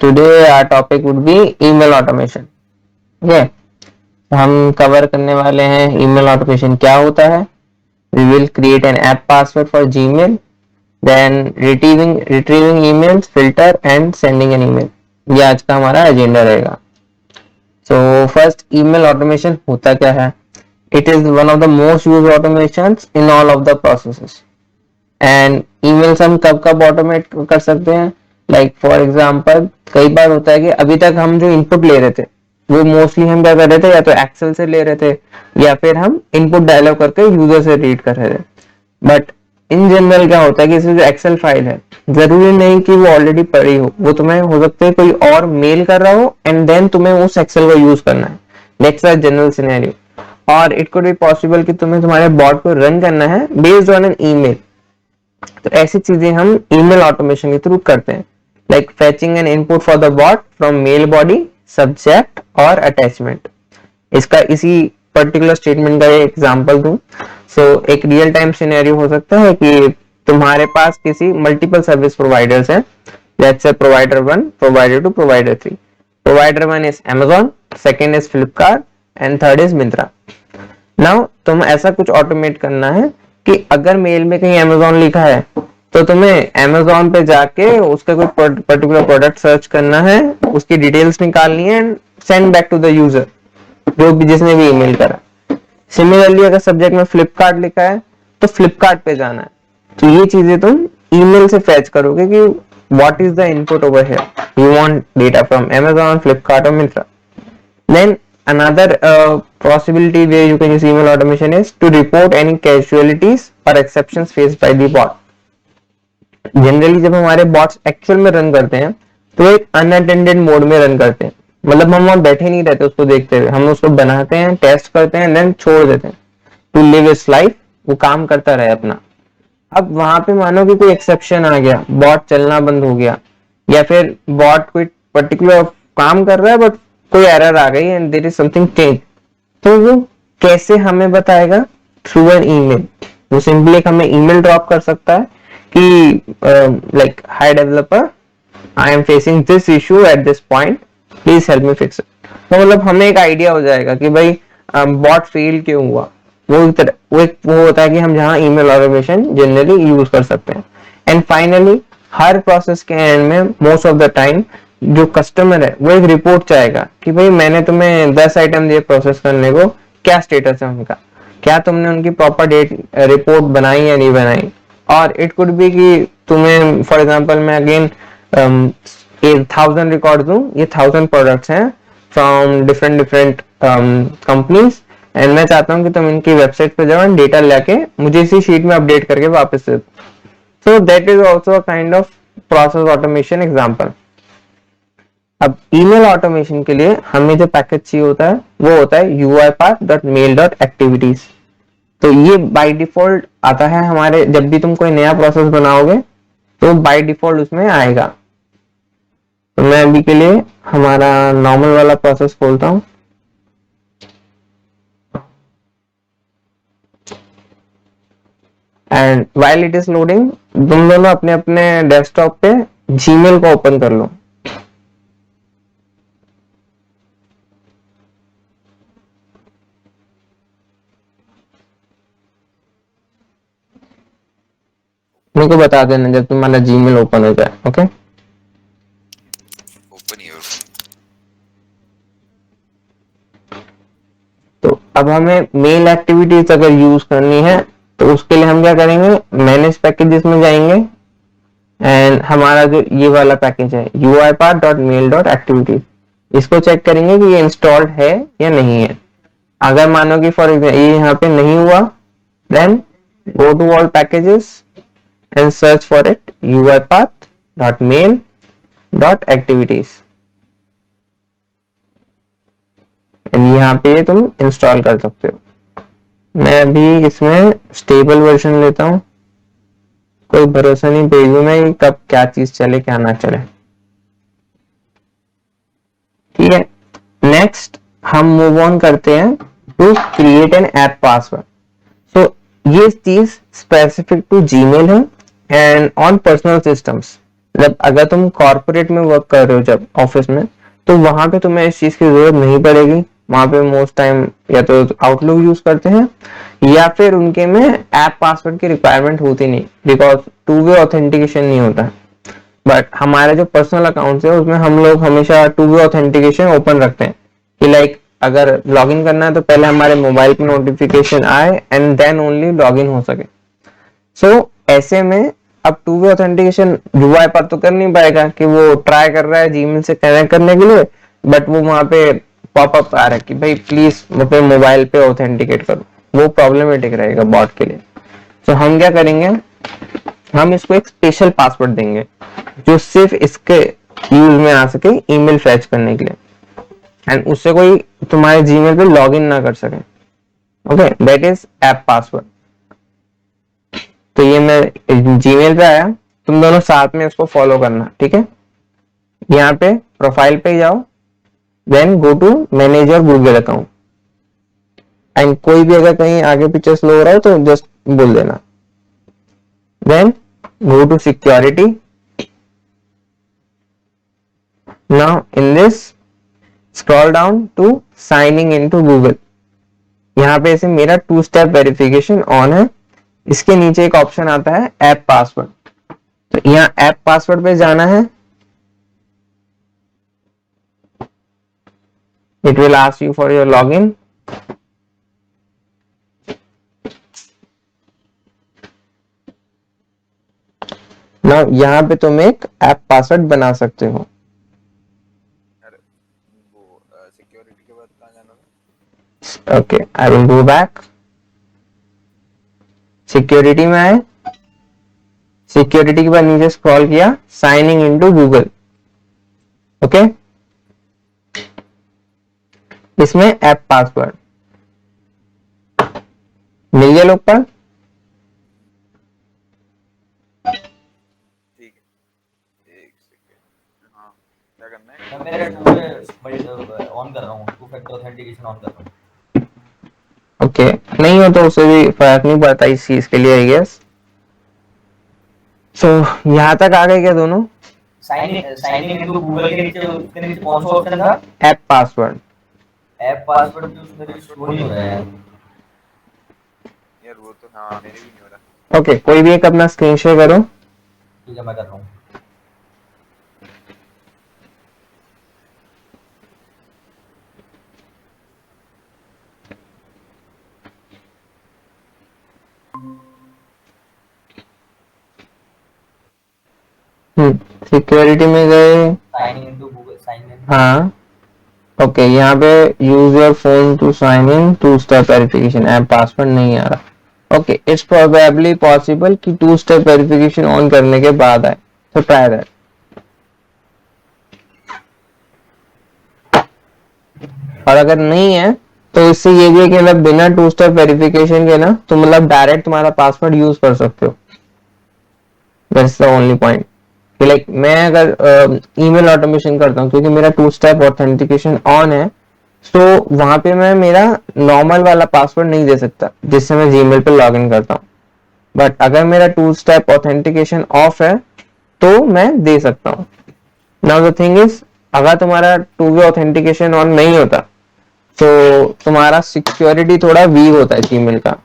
Today our topic would be email automation. Okay, हम cover करने वाले हैं ईमेल ऑटोमेशन क्या होता है. We will create an app password for Gmail, then retrieving emails, filter and sending an email. ये आज का हमारा एजेंडा रहेगा. So first, email automation होता क्या है? It is one of the most used automations in all of the processes. And emails हम कब कब ऑटोमेट कर सकते हैं. लाइक फॉर एग्जांपल कई बार होता है कि अभी तक हम जो इनपुट ले रहे थे वो मोस्टली हम क्या कर रहे थे, या तो एक्सेल से ले रहे थे या फिर हम इनपुट डायलॉग करके यूजर से रीड कर रहे थे. बट इन जनरल क्या होता है कि इसमें जो एक्सेल फाइल है जरूरी नहीं कि वो ऑलरेडी पड़ी हो, वो तुम्हें हो सकता है कोई और मेल कर रहा हो एंड देन तुम्हें उस एक्सेल को यूज करना है. Next a general scenario. और इट कुड बी पॉसिबल कि तुम्हें तुम्हारे बॉट को रन करना है बेस्ड ऑन एन ईमेल. तो ऐसी चीजें हम ईमेल ऑटोमेशन के थ्रू करते हैं. Like fetching an input for the bot from mail body, subject और अटैचमेंट. इसका इसी पर्टिकुलर स्टेटमेंट का एग्जांपल दूं. सो एक रियल टाइम सिनेरियो हो सकता है कि तुम्हारे पास किसी मल्टीपल सर्विस प्रोवाइडर्स हैं. Let's say provider 1, provider 2, provider 3. Provider 1 is Amazon, second is Flipkart and third is Myntra. Now तुम ऐसा कुछ ऑटोमेट करना है कि अगर मेल में कहीं Amazon लिखा है तो तुम्हें Amazon पे जाके उसका कोई पर्टिकुलर प्रोडक्ट सर्च करना है, उसकी डिटेल्स निकालनी है and send back to the user जो भी जिसने भी ईमेल करा. सिमिलरली अगर सब्जेक्ट में फ्लिपकार्ट लिखा है तो फ्लिपकार्ट पे जाना है. तो ये चीजें तुम ईमेल से फैच करोगे कि what is the input over here. You want data from Amazon, Flipkart और Myntra. Then another possibility where you can use email automation is to report any casualties or exceptions faced by the bot. Generally जब हमारे bots actual में run करते हैं तो एक unattended mode में run करते हैं. मतलब हम वहां बैठे नहीं रहते उसको देखते हुए, हम उसको बनाते हैं, टेस्ट करते हैं, देन छोड़ देते हैं टू लिव इट्स लाइफ. वो काम करता रहे अपना. अब वहां पे मानो कि कोई एक्सेप्शन आ गया, बॉट चलना बंद हो गया, या फिर बॉट कोई पर्टिकुलर काम कर रहा है बट कोई एरर आ गई and there is something change. तो वो कैसे हमें बताएगा? Through an email. वो सिंपली हमें ईमेल ड्रॉप कर सकता है कि like hi developer, I am facing this issue at this point, please help me fix it. तो मतलब हमें एक आइडिया हो जाएगा कि भाई बॉट फेल क्यों हुआ. वो होता है कि हम जहां ईमेल ऑटोमेशन जनरली यूज कर सकते हैं. एंड फाइनली हर प्रोसेस के एंड में मोस्ट ऑफ द टाइम जो कस्टमर है वो एक रिपोर्ट चाहेगा कि भाई मैंने तुम्हें 10 आइटम दिए प्रोसेस करने को, क्या स्टेटस है उनका, क्या तुमने उनकी प्रॉपर डेट रिपोर्ट बनाई या नहीं बनाई. और इट कुड बी कि तुम्हें फॉर एग्जांपल मैं अगेन 1000 रिकॉर्ड दूं, ये 1000 प्रोडक्ट्स हैं फ्रॉम डिफरेंट कंपनीज एंड मैं चाहता हूं कि तुम इनकी वेबसाइट पे जाओ, डेटा लेके मुझे इसी शीट में अपडेट करके वापस दे दो. सो that is also a kind of process automation example. अब ईमेल ऑटोमेशन के लिए हमें जो पैकेज चाहिए होता है वो होता है uipath.mail.activities. तो ये बाय डिफॉल्ट आता है हमारे, जब भी तुम कोई नया प्रोसेस बनाओगे तो बाय डिफॉल्ट उसमें आएगा. तो मैं अभी के लिए हमारा नॉर्मल वाला प्रोसेस खोलता हूं. And while it is loading तुम दोनों अपने अपने डेस्कटॉप पे जीमेल को ओपन कर लो. मेरे को बता देना जब तुम्हारा जीमेल ओपन हो जाए. Okay, open your. तो अब हमें मेल एक्टिविटीज अगर यूज करनी है तो उसके लिए हम क्या करेंगे, मैनेज पैकेजेस में जाएंगे एंड हमारा जो ये वाला पैकेज है uipath.mail.activities, इसको चेक करेंगे कि ये इंस्टॉल्ड है या नहीं है. अगर मानो कि फॉर एग्जाम्पल ये यहाँ पे नहीं हुआ, then go to all packages and search for it uipath.mail.activities and यहाँ पे तुम इंस्टॉल कर सकते हो. मैं अभी इसमें स्टेबल वर्जन लेता हूँ, कोई भरोसा नहीं भेजू में कब क्या चीज चले क्या ना चले. ठीक है, नेक्स्ट हम मूव ऑन करते हैं to create an app password. So ये चीज स्पेसिफिक टू जीमेल है and on personal systems मतलब अगर तुम कॉर्पोरेट में वर्क कर रहे हो जब ऑफिस में, तो वहां पे तुम्हें इस चीज की जरूरत नहीं पड़ेगी। वहां पे मोस्ट टाइम या तो आउटलुक यूज करते हैं या फिर उनके में ऐप पासवर्ड की रिक्वायरमेंट होती नहीं, बिकॉज टू वे ऑथेंटिकेशन नहीं होता। बट हमारे जो पर्सनल अकाउंट्स है उसमें हम लोग हमेशा टू वे ऑथेंटिकेशन ओपन रखते हैं कि लाइक अगर लॉगिन करना है तो पहले हमारे मोबाइल पे नोटिफिकेशन आए एंड देन ओनली लॉगिन हो सके। सो ऐसे में अब टू वे ऑथेंटिकेशन युवा पर तो कर नहीं पाएगा कि वो ट्राई कर रहा है जीमेल से कनेक्ट करने के लिए, बट वो वहां पे पॉपअप आ रहा है कि भाई प्लीज अपने मोबाइल पे ऑथेंटिकेट करो, वो प्रॉब्लमेटिक रहेगा बॉट के लिए। तो हम क्या करेंगे, हम इसको एक स्पेशल पासवर्ड देंगे जो सिर्फ इसके यूज में आ सके ईमेल फैच करने के लिए, एंड उससे कोई तुम्हारे जीमेल पे लॉगिन ना कर सके। Okay, that is app password. तो ये मैं जीमेल पे आया, तुम दोनों साथ में इसको फॉलो करना, ठीक है। यहाँ पे प्रोफाइल पे जाओ, then go to manage your Google account, and कोई भी अगर कहीं आगे पीछे स्लो हो रहा हो तो जस्ट बोल देना। Then go to security. Now in this scroll down to signing into Google. यहाँ पे ऐसे मेरा टू स्टेप वेरिफिकेशन ऑन है, इसके नीचे एक ऑप्शन आता है ऐप पासवर्ड, तो यहाँ ऐप पासवर्ड पे जाना है। It will ask you for your login. Now यहाँ पे तुम एक ऐप पासवर्ड बना सकते हो। वो सिक्योरिटी के बाद कहाँ जाना है? Okay, I will go back. Security में आए, सिक्योरिटी के बाद नीचे स्क्रॉल किया, साइनिंग इनटू गूगल। ओके, इसमें ऐप पासवर्ड मिल गया लोग पर। ठीक है, एक सेकेंड। हाँ, क्या करना है? मैं मेरे पे ऑन कर रहा हूँ, टू फैक्टर ऑथेंटिकेशन ऑन कर रहा हूँ। ओके, नहीं हो तो उससे भी फर्क नहीं पड़ता इस चीज के लिए, आई गेस। सो यहां तक आ गए क्या दोनों? साइनिंग इनटू गूगल के नीचे, उसके नीचे कौन सा ऑप्शन था? App password. ऐप पासवर्ड भी उसमें भी शो नहीं हो रहा है यार वो तो हाँ मेरे भी नहीं हो रहा। ओके, कोई भी एक अपना स्क्रीन शेयर करो। ठीक है, मैं कर रहा हूँ। सिक्योरिटी में गए। Signing into Google, sign in. हाँ, ओके, यहाँ पे use your phone to sign in, two step verification, app password नहीं आ रहा। ओके, इट्स प्रोबेबली पॉसिबल कि टू स्टेप वेरिफिकेशन ऑन करने के बाद आए, तो ट्राई दैट। और अगर नहीं है तो इससे ये भी है कि मतलब बिना टू स्टेप वेरिफिकेशन के ना तो मतलब डायरेक्ट तुम्हारा पासवर्ड यूज कर सकते हो। दैट्स द ओनली पॉइंट कि लाइक मैं अगर ईमेल ऑटोमेशन करता हूँ क्योंकि मेरा टू स्टेप ऑथेंटिकेशन ऑन है, तो वहां पे मैं मेरा नॉर्मल वाला पासवर्ड नहीं दे सकता जिससे मैं जीमेल पे लॉग इन करता हूँ। बट अगर मेरा टू स्टेप ऑथेंटिकेशन ऑफ है तो मैं दे सकता हूँ। नाउ द थिंग इज, अगर तुम्हारा टू वे ऑथेंटिकेशन ऑन नहीं होता तो तुम्हारा सिक्योरिटी थोड़ा वीक होता है जीमेल का।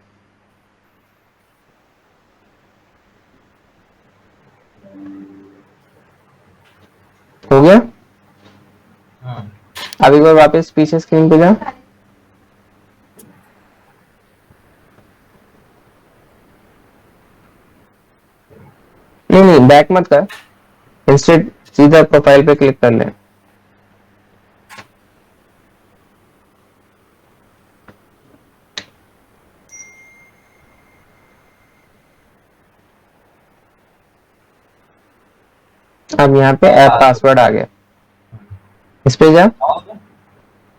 हो गया? अब एक बार वापस पीछे स्क्रीन पे जा। नहीं, बैक मत कर, इंस्टेड सीधा प्रोफाइल पे क्लिक कर ले। अब यहाँ पे ऐप पासवर्ड आ गया, इस पे जा।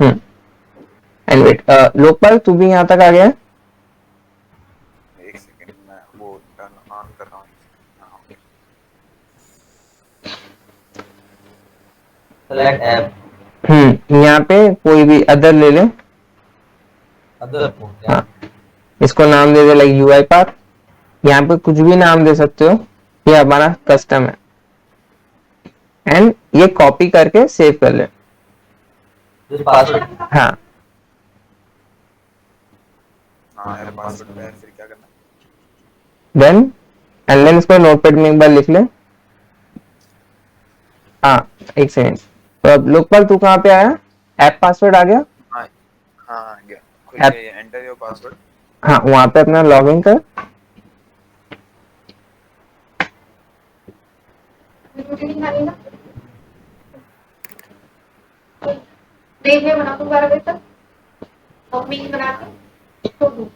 एंड वेट, लोकपाल तू भी यहाँ तक आ गया? एक सेकेंड, मैं वो टर्न ऑन कर रहा हूँ। हाँ, ओके। सेलेक्ट ऐप, यहाँ पे कोई भी अदर ले ले। अदर को क्या? हाँ, इसको नाम दे दे लाइक यूआई पाथ। यहाँ पे कुछ भी नाम दे सकते हो, ये हमारा कस्टम है। एंड ये कॉपी करके सेव कर ले। This password. हाँ हाँ यार पासवर्ड पे फिर क्या करना? देन एंड देन इसको नोटपैड में एक बार लिख ले। हाँ एक सेकेंड, तो अब लोकपाल तू कहाँ पे आया? ऐप पासवर्ड आ गया? हाँ हाँ गया, खुल ऐप, गया, एंटर योर पासवर्ड। हाँ वहां पे अपना लॉग इन कर। रोटी नहीं खानी ना? देख ले बना दूं 12 बजे तक मम्मी की बना के तो दूं।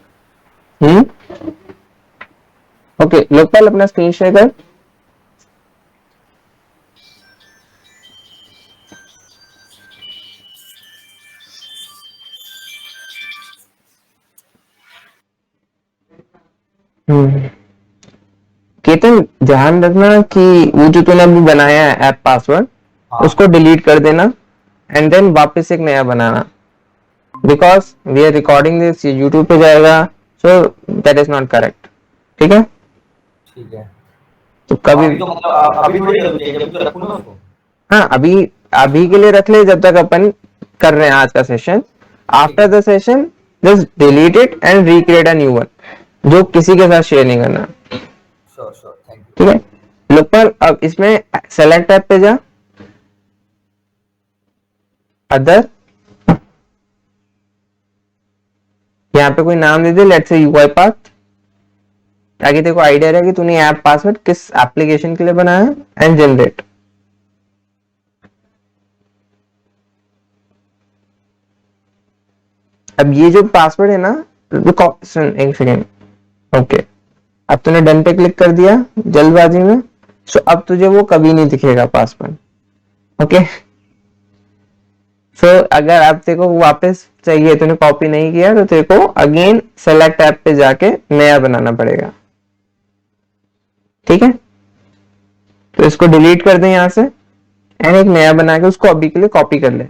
ओके लोकपाल अपना स्क्रीन शेयर कर। केतन ध्यान रखना कि वो जो तूने अभी बनाया है ऐप पासवर्ड, हाँ। उसको डिलीट कर देना एंड देन वापस एक नया बनाना, because we are recording this, YouTube पे जाएगा, so that is not correct. ठीक है, ठीक है। तो कभी अभी तो मतलब अभी थोड़ी कर चेंज, अभी तो रखूँ ना उसको। हाँ अभी अभी के लिए रख ले जब तक अपन कर रहे हैं आज का session. After the session just delete it and recreate a new one, जो किसी के साथ शेयर नहीं करना। Sure sure, thank you. ठीक है लोकपाल, अब इसमें सेलेक्ट ऐप पे जा, अदर, यहाँ पे कोई नाम दे दे, लेट्स से यूआई पाथ, ताकि तेरे को आइडिया रहे कि तूने ऐप पासवर्ड किस एप्लीकेशन के लिए बनाया है, एंड जनरेट। अब ये जो पासवर्ड है ना, सुन एक सेकेंड, ओके अब तूने डन पे क्लिक कर दिया जल्दबाजी में, सो अब तुझे वो कभी नहीं दिखेगा पासवर्ड। ओके सो अगर अब तेरे को वापस चाहिए, तूने कॉपी नहीं किया, तो तेरे को अगेन सेलेक्ट ऐप पे जाके नया बनाना पड़ेगा। ठीक है, तो इसको डिलीट कर दे यहां से एंड एक नया बना के उसको अभी के लिए कॉपी कर ले।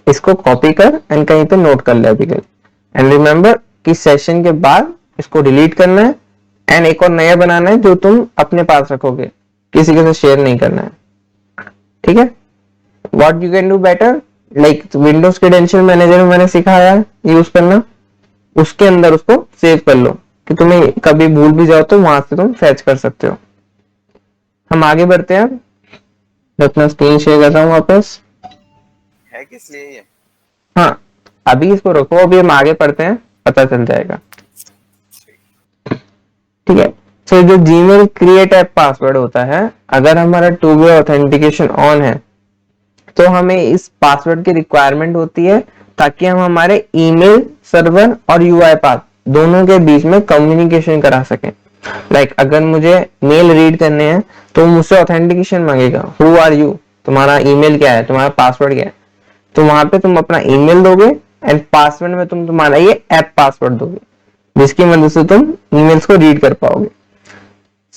इसको कॉपी कर एंड कहीं पे नोट कर ले अभी के लिए, एंड रिमेंबर कि सेशन के बाद इसको डिलीट करना है एंड एक और नया बनाना है जो तुम अपने पास रखोगे, किसी के साथ शेयर नहीं करना है। ठीक है, what you can do better, like Windows credential manager में मैंने सिखाया है यूज करना, उसके अंदर उसको सेव कर लो कि तुम्हें कभी भूल भी जाओ तो वहां से तुम फैच कर सकते हो। हम आगे बढ़ते हैं, मैं अपना स्क्रीन शेयर कर रहा हूँ वापस। है किस लिए ये? हाँ अभी इसको रखो, अभी हम आगे पढ़ते हैं, पता चल जाएगा। ठीक है, तो जो जीमेल क्रिएट ऐप पासवर्ड होता है, अगर हमारा टू वे ऑथेंटिकेशन ऑन है तो हमें इस पासवर्ड की रिक्वायरमेंट होती है, ताकि हम हमारे ईमेल सर्वर और यूआई पाथ दोनों के बीच में कम्युनिकेशन करा सकें। लाइक अगर मुझे मेल रीड करने हैं तो मुझसे ऑथेंटिकेशन मांगेगा, हु आर यू, तुम्हारा ईमेल क्या है, तुम्हारा पासवर्ड क्या है, तो वहां पे तुम अपना ईमेल दोगे एंड पासवर्ड में तुम तुम्हारा ये ऐप पासवर्ड दोगे, जिसकी मदद से तुम ईमेल्स को रीड कर पाओगे।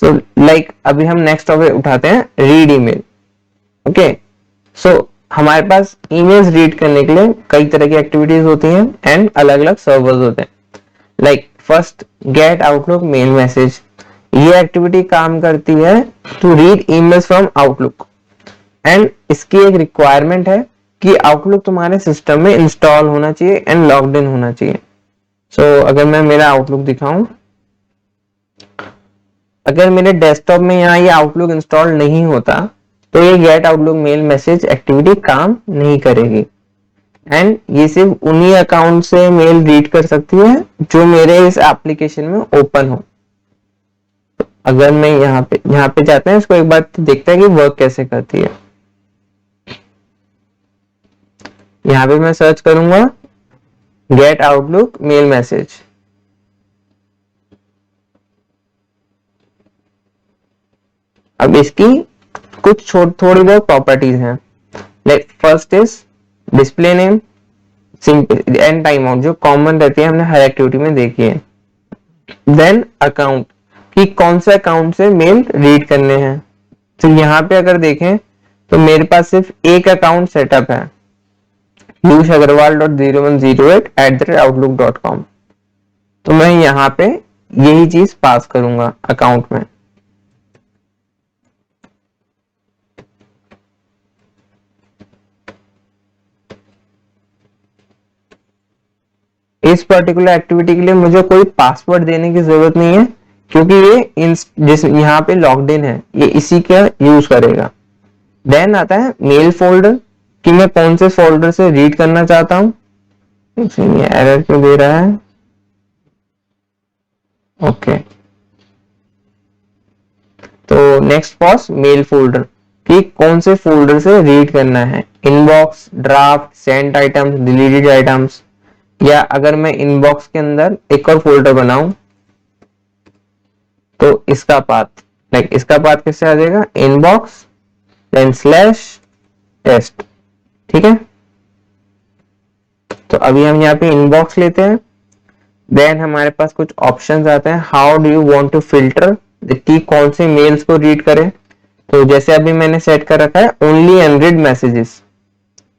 सो लाइक अभी हम नेक्स्ट टॉपिक उठाते हैं, रीड ईमेल। ओके सो हमारे पास ईमेल्स रीड करने के लिए कई तरह की एक्टिविटीज होती हैं एंड अलग अलग सर्वर्स होते हैं। Like first get Outlook mail message, ये एक्टिविटी काम करती है to read emails from Outlook, and इसकी एक रिक्वायरमेंट है कि आउटलुक तुम्हारे सिस्टम में इंस्टॉल होना चाहिए एंड लॉग्ड इन होना चाहिए। सो अगर मैं मेरा आउटलुक दिखाऊं, अगर मेरे डेस्कटॉप में यहाँ ये आउटलुक इंस्टॉल नहीं होता तो ये get Outlook mail message activity काम नहीं करेगी, एंड ये सिर्फ उन्हीं अकाउंट से मेल रीड कर सकती है जो मेरे इस एप्लीकेशन में ओपन हो। अगर मैं यहाँ पे जाते हैं, इसको एक बार देखते हैं कि वर्क कैसे करती है। यहाँ पे मैं सर्च करूंगा गेट आउटलुक मेल मैसेज, अब इसकी कुछ थोड़ी बहुत प्रॉपर्टीज हैं। Like first is display name, simple and time out, जो कॉमन रहती है, हमने हर एक्टिविटी में देखी है। देन अकाउंट, कि कौन से अकाउंट से मेल रीड करने हैं। तो यहाँ पे अगर देखें तो मेरे पास सिर्फ एक अकाउंट सेटअप है, पीयूष अग्रवाल .0108@outlook.com। तो मैं यहाँ पे यही चीज पास करूंगा अकाउंट में। इस पर्टिकुलर एक्टिविटी के लिए मुझे कोई पासवर्ड देने की जरूरत नहीं है, क्योंकि ये जिस यहाँ पे लॉग्ड इन है ये इसी का यूज करेगा। देन आता है मेल फोल्डर, कि मैं कौन से फोल्डर से रीड करना चाहता हूं। ये एरर क्यों दे रहा है? ओके, तो नेक्स्ट पॉज मेल फोल्डर, कि कौन से फोल्डर से रीड करना है। Inbox, draft, sent items, deleted items, या अगर मैं इनबॉक्स के अंदर एक और फोल्डर बनाऊं तो इसका पाथ, लाइक इसका पाथ कैसे आ जाएगा, इनबॉक्स देन /टेस्ट। ठीक है, तो अभी हम यहाँ पे इनबॉक्स लेते हैं। देन हमारे पास कुछ ऑप्शंस आते हैं, how do you want to filter, कि कौन से मेल्स को रीड करें। तो जैसे अभी मैंने सेट कर रखा है only unread messages,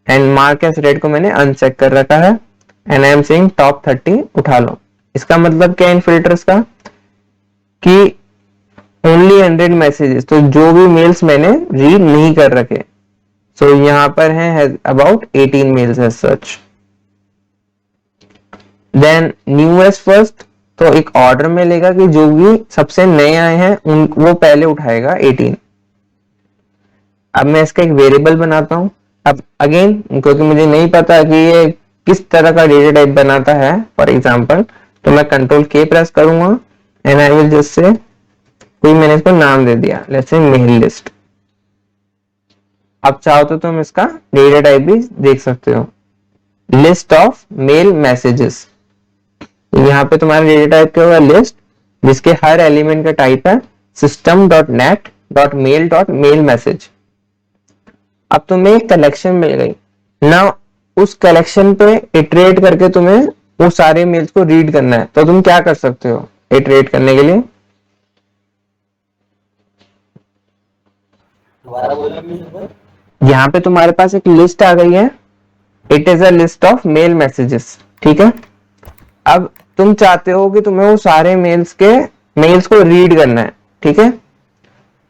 and mark as read को मैंने अनचेक कर रखा है, and I am saying top 30 उठा लो। इसका मतलब क्या है इन फिल्टर्स का, कि ओनली अनरीड मैसेजेस, तो जो भी मेल्स मैंने रीड नहीं कर रखे। सो यहाँ पर है about 18 mails as such. Then newest first, तो एक ऑर्डर में लेगा कि जो भी सबसे नए आए हैं उन वो पहले उठाएगा 18। अब मैं इसका एक वेरिएबल बनाता हूं। अब अगेन क्योंकि मुझे नहीं पता कि ये किस तरह का डेटा टाइप बनाता है, फॉर एग्जांपल, तो मैं कंट्रोल के प्रेस करूंगा and I will just say, कोई मैंने इसको नाम दे दिया, लेट्स से मेल लिस्ट। अब चाहो तो तुम इसका डेटा टाइप भी देख सकते हो, लिस्ट ऑफ मेल मैसेजेस। यहाँ पे तुम्हारा डेटा टाइप क्या होगा, लिस्ट, जिसके हर एलिमेंट का टाइप है system.net.mail.mail मैसेज। अब तुम्हें एक कलेक्शन मिल गई ना, उस कलेक्शन पे इटरेट करके तुम्हें वो सारे मेल्स को रीड करना है। तो तुम क्या कर सकते हो इटरेट करने के लिए, दोबारा बोलना प्लीज एक बार। यहाँ पे तुम्हारे पास एक लिस्ट आ गई है, it is a list of male messages. ठीक है, अब तुम चाहते हो कि तुम्हें वो सारे मेल्स को रीड करना है। ठीक है,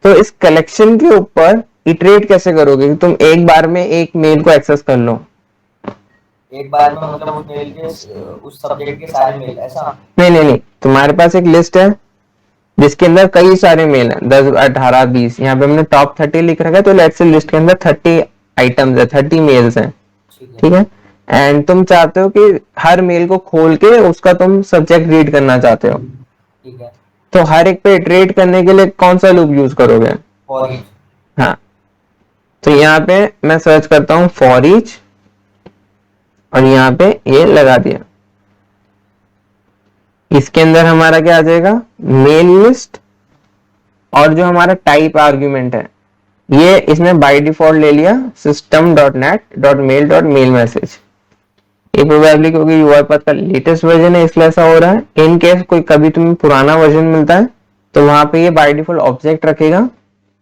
तो इस कलेक्शन के ऊपर इटरेट कैसे करोगे, तुम एक बार में एक मेल को एक्सेस कर लो। एक बार में मतलब उस मेल के उस सब्जेक्ट के सारे मेल, ऐसा? नहीं, तुम्हारे पास एक लिस्ट है जिसके अंदर कई सारे मेल हैं, 10, 18, 20। यहाँ पे हमने टॉप 30 लिख रखा है, तो लेट्स से लिस्ट के अंदर 30 आइटम्स है, 30 मेल्स हैं। ठीक है, एंड तुम चाहते हो कि हर मेल को खोल के उसका तुम सब्जेक्ट रीड करना चाहते हो। ठीक है, तो हर एक पे इटरेट करने के लिए कौन सा लूप यूज करोगे, फॉर ईच। हाँ, तो यहाँ पे मैं सर्च करता हूं फॉर ईच, और यहाँ पे ये लगा दिया। इसके अंदर हमारा क्या आ जाएगा, मेल लिस्ट, और जो हमारा टाइप आर्ग्यूमेंट है ये इसने बाय डिफॉल्ट ले लिया system.net.mail.mail मैसेज। ये प्रोबेबली क्योंकि यूआईपाथ का लेटेस्ट वर्जन है इसलिए ऐसा हो रहा है। इन केस कोई कभी तुम्हें पुराना वर्जन मिलता है तो वहां पे ये बाय डिफॉल्ट ऑब्जेक्ट रखेगा,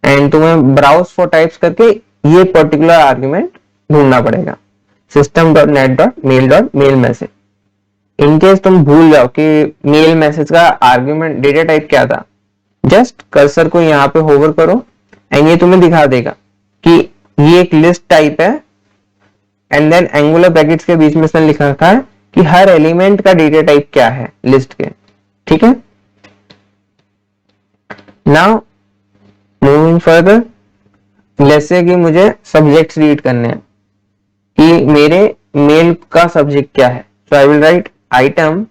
एंड तुम्हें ब्राउज फॉर टाइप्स करके ये पर्टिकुलर आर्ग्यूमेंट ढूंढना पड़ेगा, system.net.mail.mail मैसेज। इन केस तुम भूल जाओ कि मेल मैसेज का आर्ग्यूमेंट डेटा टाइप क्या था, जस्ट कर्सर को यहाँ पे होवर करो एंड ये तुम्हें दिखा देगा कि ये एक लिस्ट टाइप है, एंड देन एंगुलर ब्रैकेट्स के बीच में इसने लिखा रखा है कि हर एलिमेंट का डेटा टाइप क्या है लिस्ट के। ठीक है, नाउ मूविंग फर्दर, जैसे कि मुझे सब्जेक्ट्स रीड करने हैं कि मेरे मेल का सब्जेक्ट क्या है, so I will write item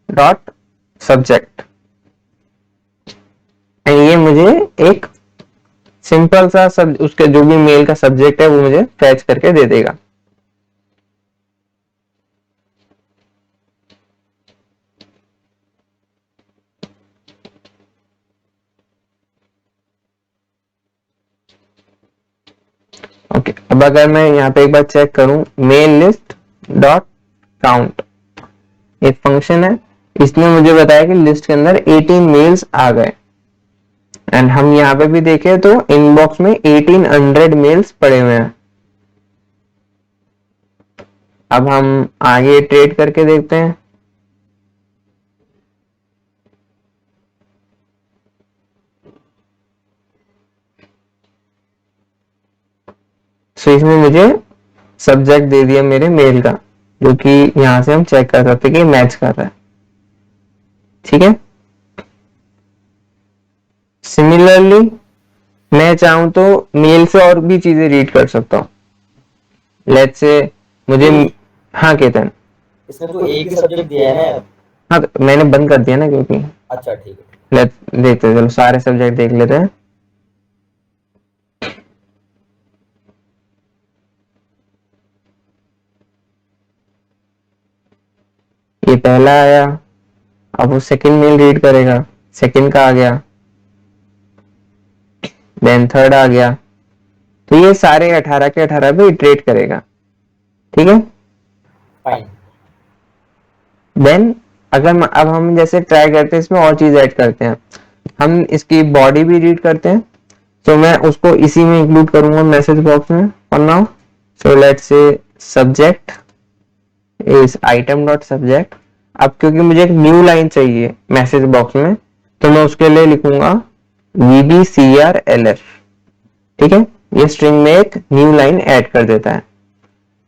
dot subject, and ये मुझे एक सिंपल सा उसके जो भी मेल का सब्जेक्ट है वो मुझे फैच करके दे देगा। ओके, अब अगर मैं यहाँ पे एक बार चेक करूं, मेल लिस्ट डॉट काउंट एक फंक्शन है, इसने मुझे बताया कि लिस्ट के अंदर 18 मेल्स आ गए, एंड हम यहाँ पे भी देखें तो इनबॉक्स में 1800 मेल्स पड़े हुए हैं। अब हम आगे ट्रेड करके देखते हैं। सो इसमें मुझे सब्जेक्ट दे दिया मेरे मेल का, जो कि यहां से हम चेक कर सकते कि मैच कर रहा है। ठीक है, सिमिलरली मैं चाहूं तो मेल से और भी चीजें रीड कर सकता हूं। लेट्स से मुझे, हाँ केतन। इसमें तो एक ही सब्जेक्ट दिया है ना यार। हाँ तो मैंने बंद कर दिया ना, क्योंकि अच्छा ठीक है। लेट देखते हैं, चलो सारे सब्जेक्ट देख लेते हैं। ये पहला आया, अब वो सेकंड मेल रीड करेगा, सेकंड का आ गया, देन थर्ड आ गया। तो ये सारे 18 के 18 पे इटरेट करेगा। ठीक है, फाइन। देन अगर अब हम जैसे ट्राई करते हैं, इसमें और चीज ऐड करते हैं, हम इसकी बॉडी भी रीड करते हैं। तो मैं उसको इसी में इंक्लूड करूंगा मैसेज बॉक्स में for now. So let's say subject is item dot subject. अब क्योंकि मुझे एक न्यू लाइन चाहिए मैसेज बॉक्स में, तो मैं उसके लिए लिखूंगा VBCRLF। ठीक है, ये स्ट्रिंग में एक न्यू लाइन ऐड कर देता है।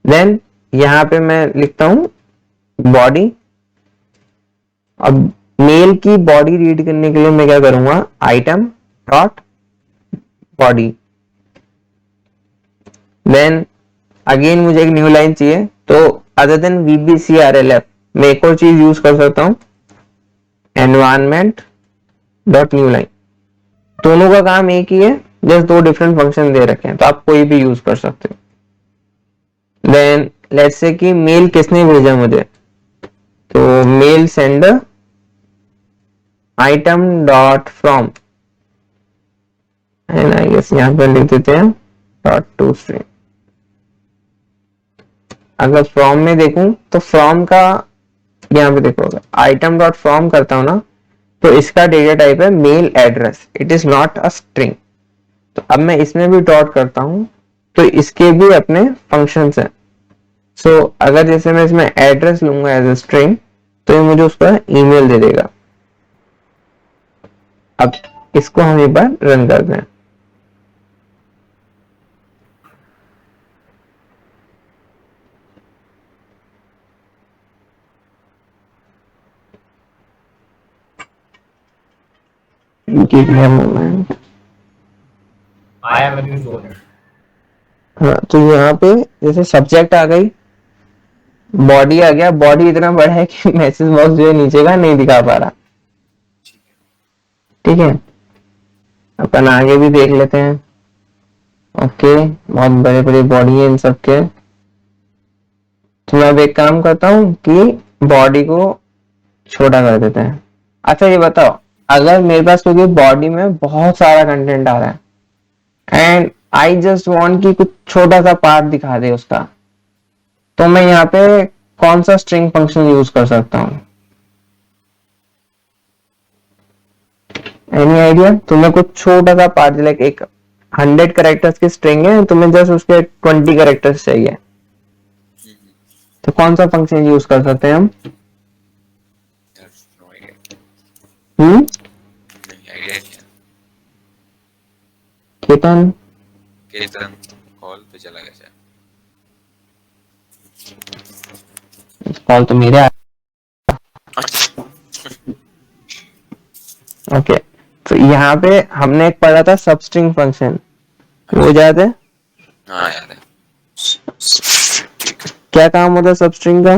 देन यहां पे मैं लिखता हूं बॉडी। अब मेल की बॉडी रीड करने के लिए मैं क्या करूंगा, item dot body. Then again मुझे एक न्यू लाइन चाहिए, तो अदर देन VBCRLF मैं एक और चीज यूज कर सकता हूं, एनवायरमेंट डॉट न्यू लाइन। दोनों का काम एक ही है, जस्ट दो डिफरेंट फंक्शन दे रखे हैं, तो आप कोई भी यूज कर सकते हो। देन लेट्स से कि मेल किसने भेजा मुझे, तो mail sender item dot from, and I guess यहां पर लिख देते हैं डॉट टू स्ट्रिंग। अगर फ्रॉम में देखूं तो फ्रॉम का यहां पे देखो, आइटम डॉट फ्रॉम करता हूं ना, तो इसका डेटा टाइप है mail address, it is not a string. तो अब मैं इसमें भी डॉट करता हूं, तो इसके भी अपने फंक्शंस हैं। सो अगर जैसे मैं इसमें एड्रेस लूंगा एज ए स्ट्रिंग, तो ये मुझे उसका ईमेल दे देगा। अब इसको हम एक बार रन करते हैं। Give me a moment. आया मैं भी जोन में। हाँ, तो यहाँ पे जैसे सब्जेक्ट आ गई, बॉडी आ गया। बॉडी इतना बड़ा है कि मैसेज बॉक्स जो है नीचे का नहीं दिखा पा रहा। ठीक है, अपन आगे भी देख लेते हैं। ओके, बहुत बड़े बड़े बॉडी है इन सबके। तो मैं अब एक काम करता हूँ कि बॉडी को छोटा कर देते हैं। अच्छा ये बताओ, अगर मेरे पास क्योंकि बॉडी में बहुत सारा कंटेंट आ रहा है एंड आई जस्ट वांट कि कुछ छोटा सा पार्ट दिखा दे उसका, तो मैं यहाँ पे कौन सा स्ट्रिंग फंक्शन यूज कर सकता हूँ? Any idea? तुम्हें कुछ छोटा सा पार्ट, लाइक एक 100 कैरेक्टर्स की स्ट्रिंग है, तुम्हें जस्ट उसके 20 कैरेक्टर्स चाहिए, तो कौन सा फंक्शन यूज कर सकते हैं हम? केतन कॉल पे चला गया। कॉल तो मेरे ओके। तो यहाँ पे हमने एक पढ़ा था सबस्ट्रिंग फंक्शन, वो याद है? हाँ याद है। क्या काम होता है सबस्ट्रिंग का?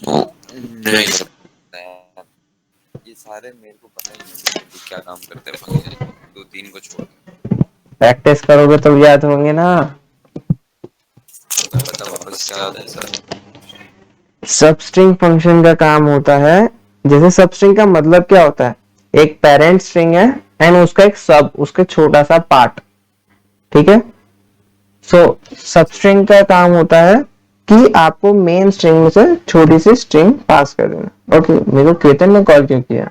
नहीं ये सारे मेरे को पता ही नहीं कि क्या काम करते हैं फंक्शन, दो तीन को छोड़ प्रैक्टिस करोगे तो याद होंगे ना। पता वापस क्या होता है सर। सबस्ट्रिंग फंक्शन का काम होता है, जैसे सबस्ट्रिंग का मतलब क्या होता है, एक पेरेंट स्ट्रिंग है एंड उसका एक सब, उसका छोटा सा पार्ट। ठीक है, सो सबस्ट्रिंग का काम होता है कि आपको मेन स्ट्रिंग में से छोटी सी स्ट्रिंग पास कर देना। ओके, मेरे को केतन ने कॉल क्यों किया?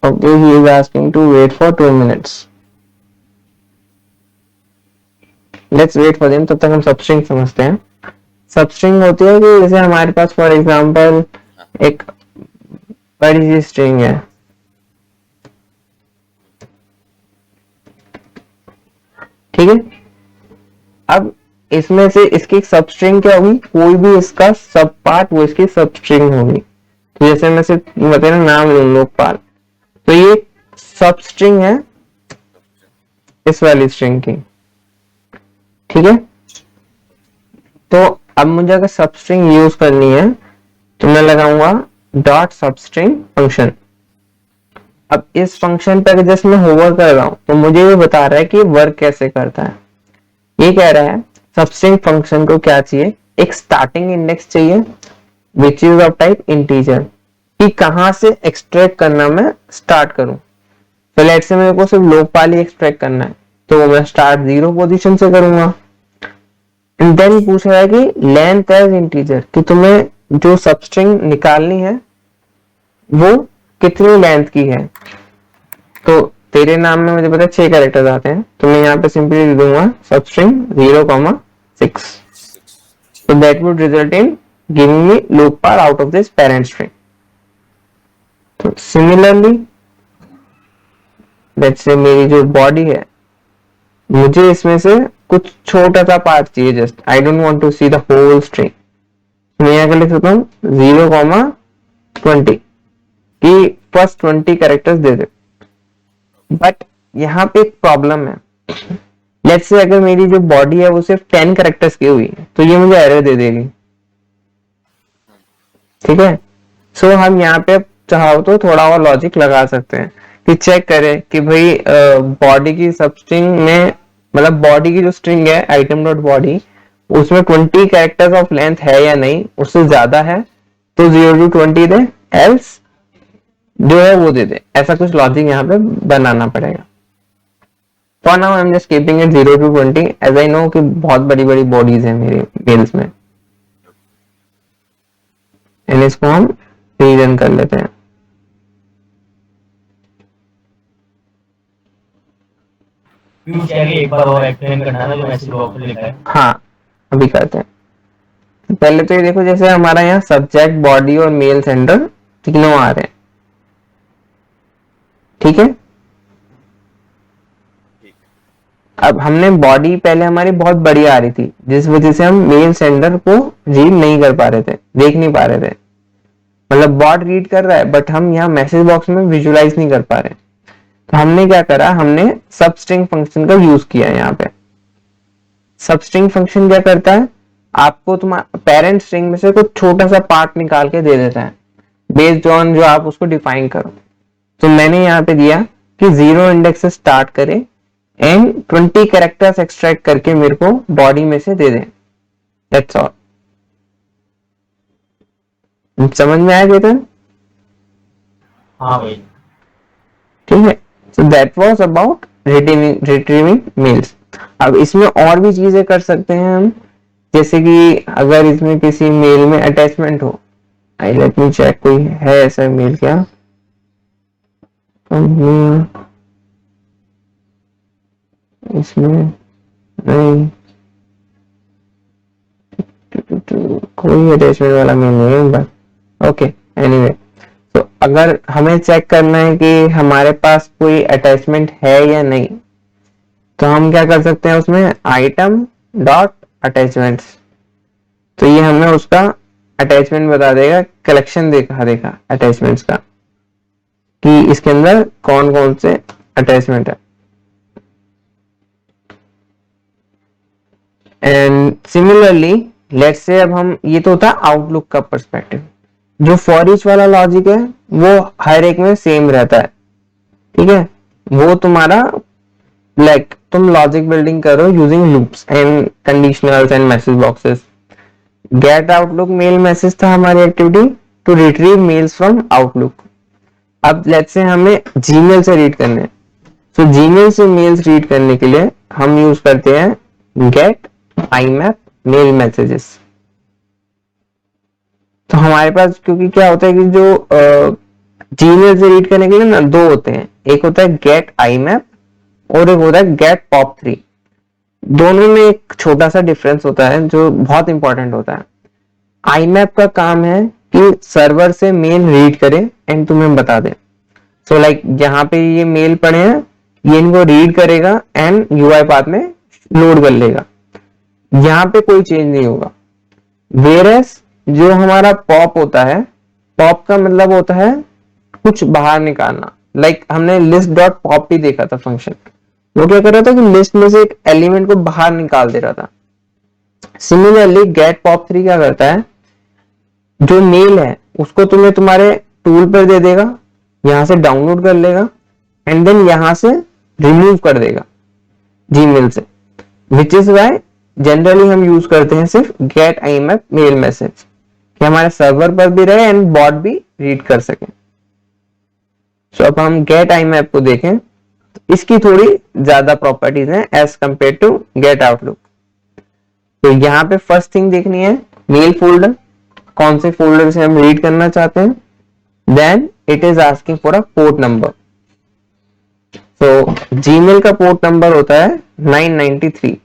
Okay, he is asking to wait for 2 minutes. Let's wait for them, तब तक हम सबस्ट्रिंग समझते हैं। सबस्ट्रिंग होती है कि जैसे हमारे पास फॉर एग्जांपल एक बड़ी सी स्ट्रिंग है, ठीक है। अब इसमें से इसकी सबस्ट्रिंग क्या होगी, कोई भी इसका सब पार्ट वो इसकी सबस्ट्रिंग होगी। तो जैसे मैं सिर्फ बताया नाम लूं लोकपाल, तो ये सबस्ट्रिंग है इस वाली स्ट्रिंग की, ठीक है। तो अब मुझे अगर सबस्ट्रिंग यूज करनी है तो मैं लगाऊंगा डॉट सबस्ट्रिंग फंक्शन। अब इस फंक्शन पर जस्ट मैं होवर कर रहा हूं तो मुझे ये बता रहा है कि वर्क कैसे करता है। ये कह रहा है सबस्ट्रिंग फंक्शन को क्या चाहिए, एक स्टार्टिंग इंडेक्स चाहिए which is of type integer, कि कहां से एक्सट्रैक्ट करना मैं स्टार्ट करूं। तो लेट्स से मेरे को सिर्फ लोकपाल ही एक्सट्रैक्ट करना है तो मैं स्टार्ट 0 पोजीशन से करूंगा। एंड देन पूछ रहा है कि लेंथ एज इंटीजर, कि तुम्हें जो सबस्ट्रिंग निकालनी है वो कितनी लेंथ की है। तो तेरे नाम में मुझे पता है 6 कैरेक्टर्स आते हैं, तो मैं यहाँ पे सिंपली दे दूंगा substring 0,6। so that would result in giving me Lokpal out of this parent string. तो similarly let's say मेरी जो बॉडी है, मुझे इसमें से कुछ छोटा सा पार्ट चाहिए, just I don't want to see the whole string. मैं यहाँ पे लिख सकता हूँ 0,20 कि फर्स्ट 20 कैरेक्टर्स दे दे। बट यहाँ पे एक प्रॉब्लम है, लेट्स से अगर मेरी जो बॉडी है वो सिर्फ 10 कैरेक्टर्स की हुई है तो ये मुझे एरर दे देगी, ठीक है। सो हम यहाँ पे चाहो तो थोड़ा और लॉजिक लगा सकते हैं कि चेक करें कि भाई बॉडी की सबस्ट्रिंग में, मतलब बॉडी की जो स्ट्रिंग है आइटम डॉट बॉडी, उसमें 20 कैरेक्टर्स ऑफ लेंथ है या नहीं, उससे ज्यादा है तो 0 to 20 दे, एल्स जो है वो दे दे। ऐसा कुछ लॉजिक यहाँ पे बनाना पड़ेगा। For now I am just keeping it 0 to 20 as I know कि बहुत बड़ी बड़ी बॉडीज है मेरी मेल्स में। एंड इसको हम रीजन कर लेते हैं। एक बार और एक्सप्लेन करना है जो मैसेज बॉक्स में लिखा है। हाँ अभी करते हैं। पहले तो ये देखो, जैसे हमारा यहाँ सब्जेक्ट, बॉडी और मेल सेंडर तीनों आ रहे हैं, ठीक है। अब हमने बॉडी पहले हमारी बहुत बड़ी आ रही थी जिस वजह से हम मेल सेंडर को रीड नहीं कर पा रहे थे, देख नहीं पा रहे थे। मतलब बॉट रीड कर रहा है बट हम यहाँ मैसेज बॉक्स में विजुलाइज नहीं कर पा रहे। तो हमने क्या करा, हमने सबस्ट्रिंग फंक्शन का यूज किया। यहाँ पे सबस्ट्रिंग फंक्शन क्या करता है, आपको तुम्हारा पेरेंट स्ट्रिंग में से कुछ छोटा सा पार्ट निकाल के दे देता है बेस्ड ऑन जो आप उसको डिफाइन करो। तो मैंने यहाँ पे दिया कि 0 इंडेक्स से स्टार्ट करे एंड 20 कैरेक्टर्स एक्सट्रैक्ट करके मेरे को बॉडी में से दे दें। That's all. समझ में आया चेतन? हाँ भाई ठीक है। So that was about retrieving mails. अब इसमें और भी चीजें कर सकते हैं हम, जैसे कि अगर इसमें किसी मेल में अटैचमेंट हो, आई लेट मी चेक कोई है ऐसा मेल क्या, इसमें नहीं, कोई अटैचमेंट वाला मेल नहीं है बट ओके एनीवे। तो अगर हमें चेक करना है कि हमारे पास कोई अटैचमेंट है या नहीं, तो हम क्या कर सकते हैं, उसमें आइटम डॉट अटैचमेंट्स, तो ये हमें उसका अटैचमेंट बता देगा, कलेक्शन दिखा देगा अटैचमेंट्स का कि इसके अंदर कौन कौन से अटैचमेंट है। एंड सिमिलरली लेट्स से अब हम, ये तो होता है आउटलुक का पर्सपेक्टिव, जो फॉर ईच वाला लॉजिक है वो हर एक में सेम रहता है, ठीक है। वो तुम्हारा लाइक तुम लॉजिक बिल्डिंग करो using loops and conditionals and message boxes. Get Outlook mail message था हमारी activity to retrieve mails from Outlook. अब लेट्स से हमें जीमेल से रीड करने हैं, तो जीमेल से मेल्स रीड करने के लिए हम यूज करते हैं गेट आईमैप मेल मैसेजेस। तो हमारे पास क्योंकि क्या होता है कि जो जीमेल से रीड करने के लिए ना दो होते हैं, एक होता है गेट आईमैप और एक होता है गेट पॉप3। दोनों में एक छोटा सा डिफरेंस होता है जो बहुत इंपॉर्टेंट होता है। IMAP का काम है कि सर्वर से मेल रीड करे एंड तुम्हें बता दे। सो लाइक जहां पे ये मेल पड़े हैं ये इनको रीड करेगा एंड UI पाथ में लोड कर लेगा, यहाँ पे कोई चेंज नहीं होगा। वेरएस जो हमारा पॉप होता है, पॉप का मतलब होता है कुछ बाहर निकालना। लाइक हमने लिस्ट डॉट पॉप भी देखा था फंक्शन, वो क्या कर रहा था कि लिस्ट में से एक एलिमेंट को बाहर निकाल दे रहा था। सिमिलरली गेट पॉप 3 क्या करता है, जो मेल है उसको तुम्हें तुम्हारे टूल पर दे देगा, यहां से डाउनलोड कर लेगा एंड देन यहां से रिमूव कर देगा जीमेल से, विच इज वाई जनरली हम यूज करते हैं सिर्फ गेट IMAP मेल मैसेज, कि हमारे सर्वर पर भी रहे एंड बॉट भी रीड कर सके। सो अब हम गेट IMAP को देखें तो इसकी थोड़ी ज्यादा प्रॉपर्टीज हैं as compare to get Outlook. तो यहाँ पे फर्स्ट थिंग देखनी है मेल फोल्डर, कौन से फोल्डर से हम रीड करना चाहते हैं। Then it is asking for a port number. तो जीमेल का पोर्ट नंबर होता है 993,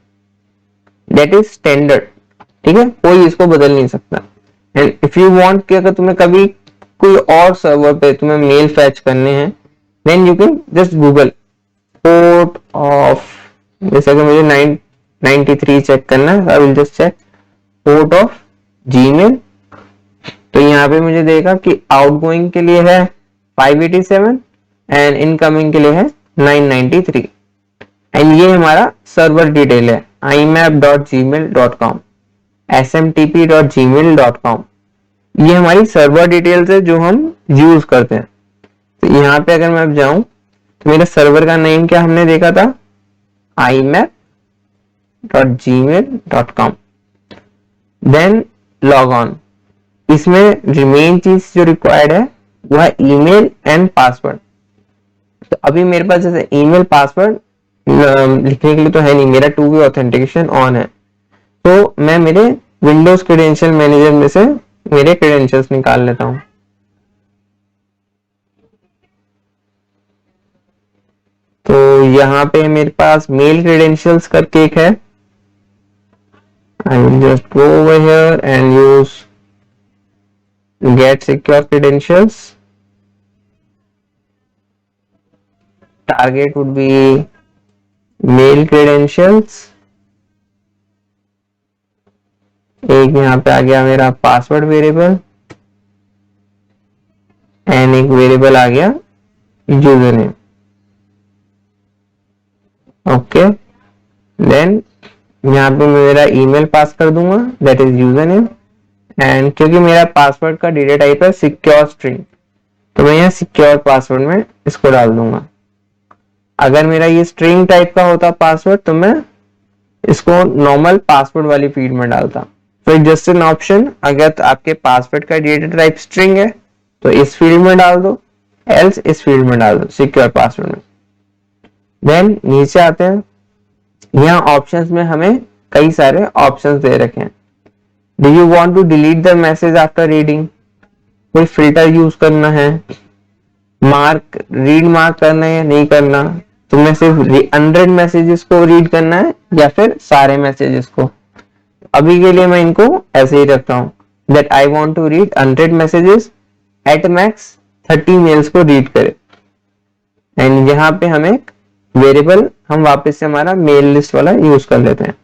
दैट इज स्टैंडर्ड, ठीक है, कोई इसको बदल नहीं सकता। एंड इफ यू वांट कि अगर तुम्हें कभी कोई और सर्वर पे तुम्हें मेल फैच करने हैं then you can just Google port of, जैसे कि मुझे 993 चेक करना है, I will just check port of Gmail. तो यहाँ पे मुझे देगा कि आउटगोइंग के लिए है 587 एंड इनकमिंग के लिए है 993 एंड ये हमारा सर्वर डिटेल है imap.gmail.com, smtp.gmail.com। ये हमारी सर्वर डिटेल्स है जो हम यूज करते हैं। तो यहाँ पे अगर मैं अब जाऊं तो मेरा सर्वर का नेम क्या हमने देखा था, imap.gmail.com। देन लॉग ऑन, इसमें मेन चीज जो रिक्वायर्ड है वो है ईमेल एंड पासवर्ड। तो अभी मेरे पास जैसे ईमेल पासवर्ड लिखने के लिए तो है नहीं, मेरा 2 वे ऑथेंटिकेशन ऑन है। तो मैं मेरे विंडोज क्रेडेंशियल मैनेजर में से मेरे क्रेडेंशियल्स निकाल लेता हूं। तो यहाँ पे मेरे पास मेल क्रेडेंशियल्स करके एक है, I will just go over here and use get secure credentials. Target would be mail credentials. एक यहाँ पे आ गया मेरा पासवर्ड वेरिएबल एंड एक वेरिएबल आ गया यूजर नेम। ओके, देन यहाँ पे मैं मेरा ईमेल पास कर दूंगा, that is user name. And क्योंकि मेरा पासवर्ड का डेटा टाइप है सिक्योर स्ट्रिंग, तो मैं यहाँ सिक्योर पासवर्ड में इसको डाल दूंगा। अगर मेरा ये स्ट्रिंग टाइप का होता पासवर्ड तो मैं इसको नॉर्मल पासवर्ड वाली फील्ड में डालता। तो जस्ट एन ऑप्शन, अगर तो आपके पासवर्ड का डेटा टाइप स्ट्रिंग है तो इस फील्ड में डाल दो, एल्स इस फील्ड में डाल दो सिक्योर पासवर्ड में। देन नीचे आते हैं, यहाँ ऑप्शंस में हमें कई सारे ऑप्शंस दे रखे हैं। Do you want to delete the message after reading, कोई फिल्टर यूज करना है, मार्क रीड मार्क करना है या नहीं करना, तुम्हें सिर्फ 100 मैसेजेस को रीड करना है या फिर सारे मैसेजेस को। अभी के लिए मैं इनको ऐसे ही रखता हूं, that I want to read 100 messages at max 30 mails को रीड करे। एंड यहाँ पे हमें वेरिएबल हम वापस से हमारा मेल लिस्ट वाला यूज कर लेते हैं।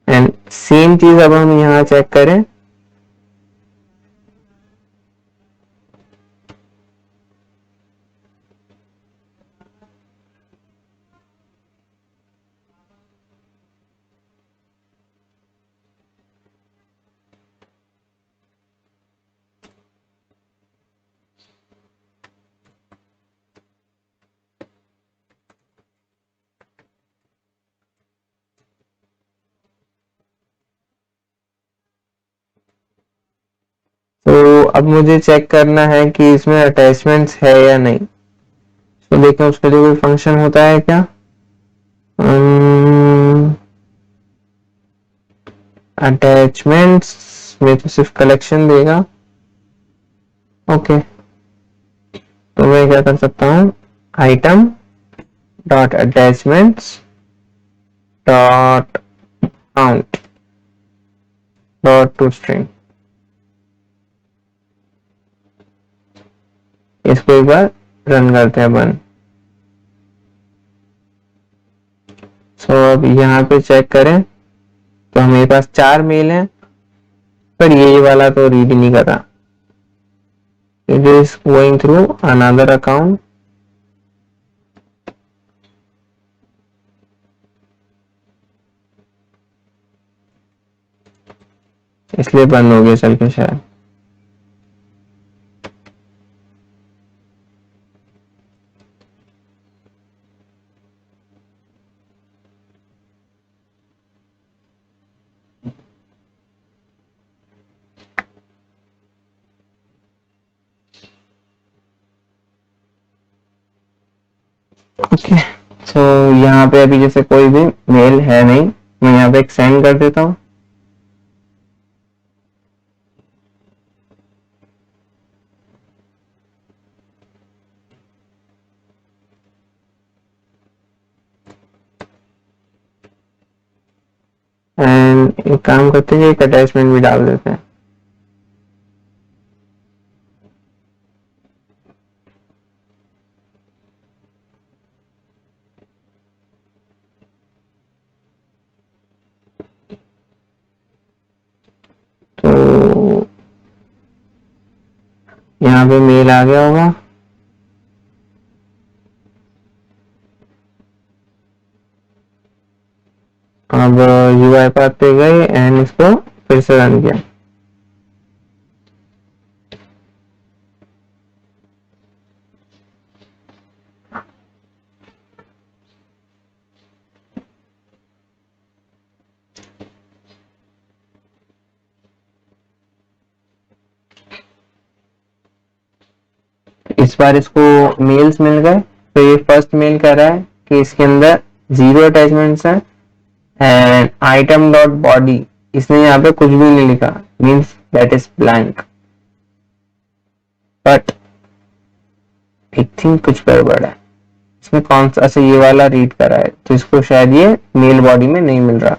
एंड सेम चीज अब हम यहाँ चेक करें, तो अब मुझे चेक करना है कि इसमें अटैचमेंट्स है या नहीं। तो देखें उसके लिए कोई फंक्शन होता है क्या, अटैचमेंट्स में तो सिर्फ कलेक्शन देगा। ओके, तो मैं क्या कर सकता हूं, item dot attachments dot count dot to string. इसको एक बार रन करते हैं अपन। सो अब यहाँ पे चेक करें तो हमारे पास 4 मेल हैं, पर ये वाला तो रीड ही नहीं कर रहा। It is going through another account. इसलिए बंद हो गया चल के शायद। ओके, सो यहाँ पे अभी जैसे कोई भी मेल है नहीं, मैं यहाँ पे एक सेंड कर देता हूँ। एंड एक काम करते हैं, एक अटैचमेंट भी डाल देते हैं। तो यहाँ पे मेल आ गया होगा। अब UI पाथ पे गए एंड इसको फिर से रन किया। इस बार इसको मेल्स मिल गए। तो ये फर्स्ट मेल कह रहा है कि इसके अंदर 0 अटैचमेंट्स है एंड आइटम डॉट बॉडी, इसने यहाँ पे कुछ भी नहीं लिखा, means that is blank. But I think कुछ गड़बड़ है इसमें। कौन सा, अच्छा ये वाला रीड करा है, तो इसको शायद ये मेल बॉडी में नहीं मिल रहा।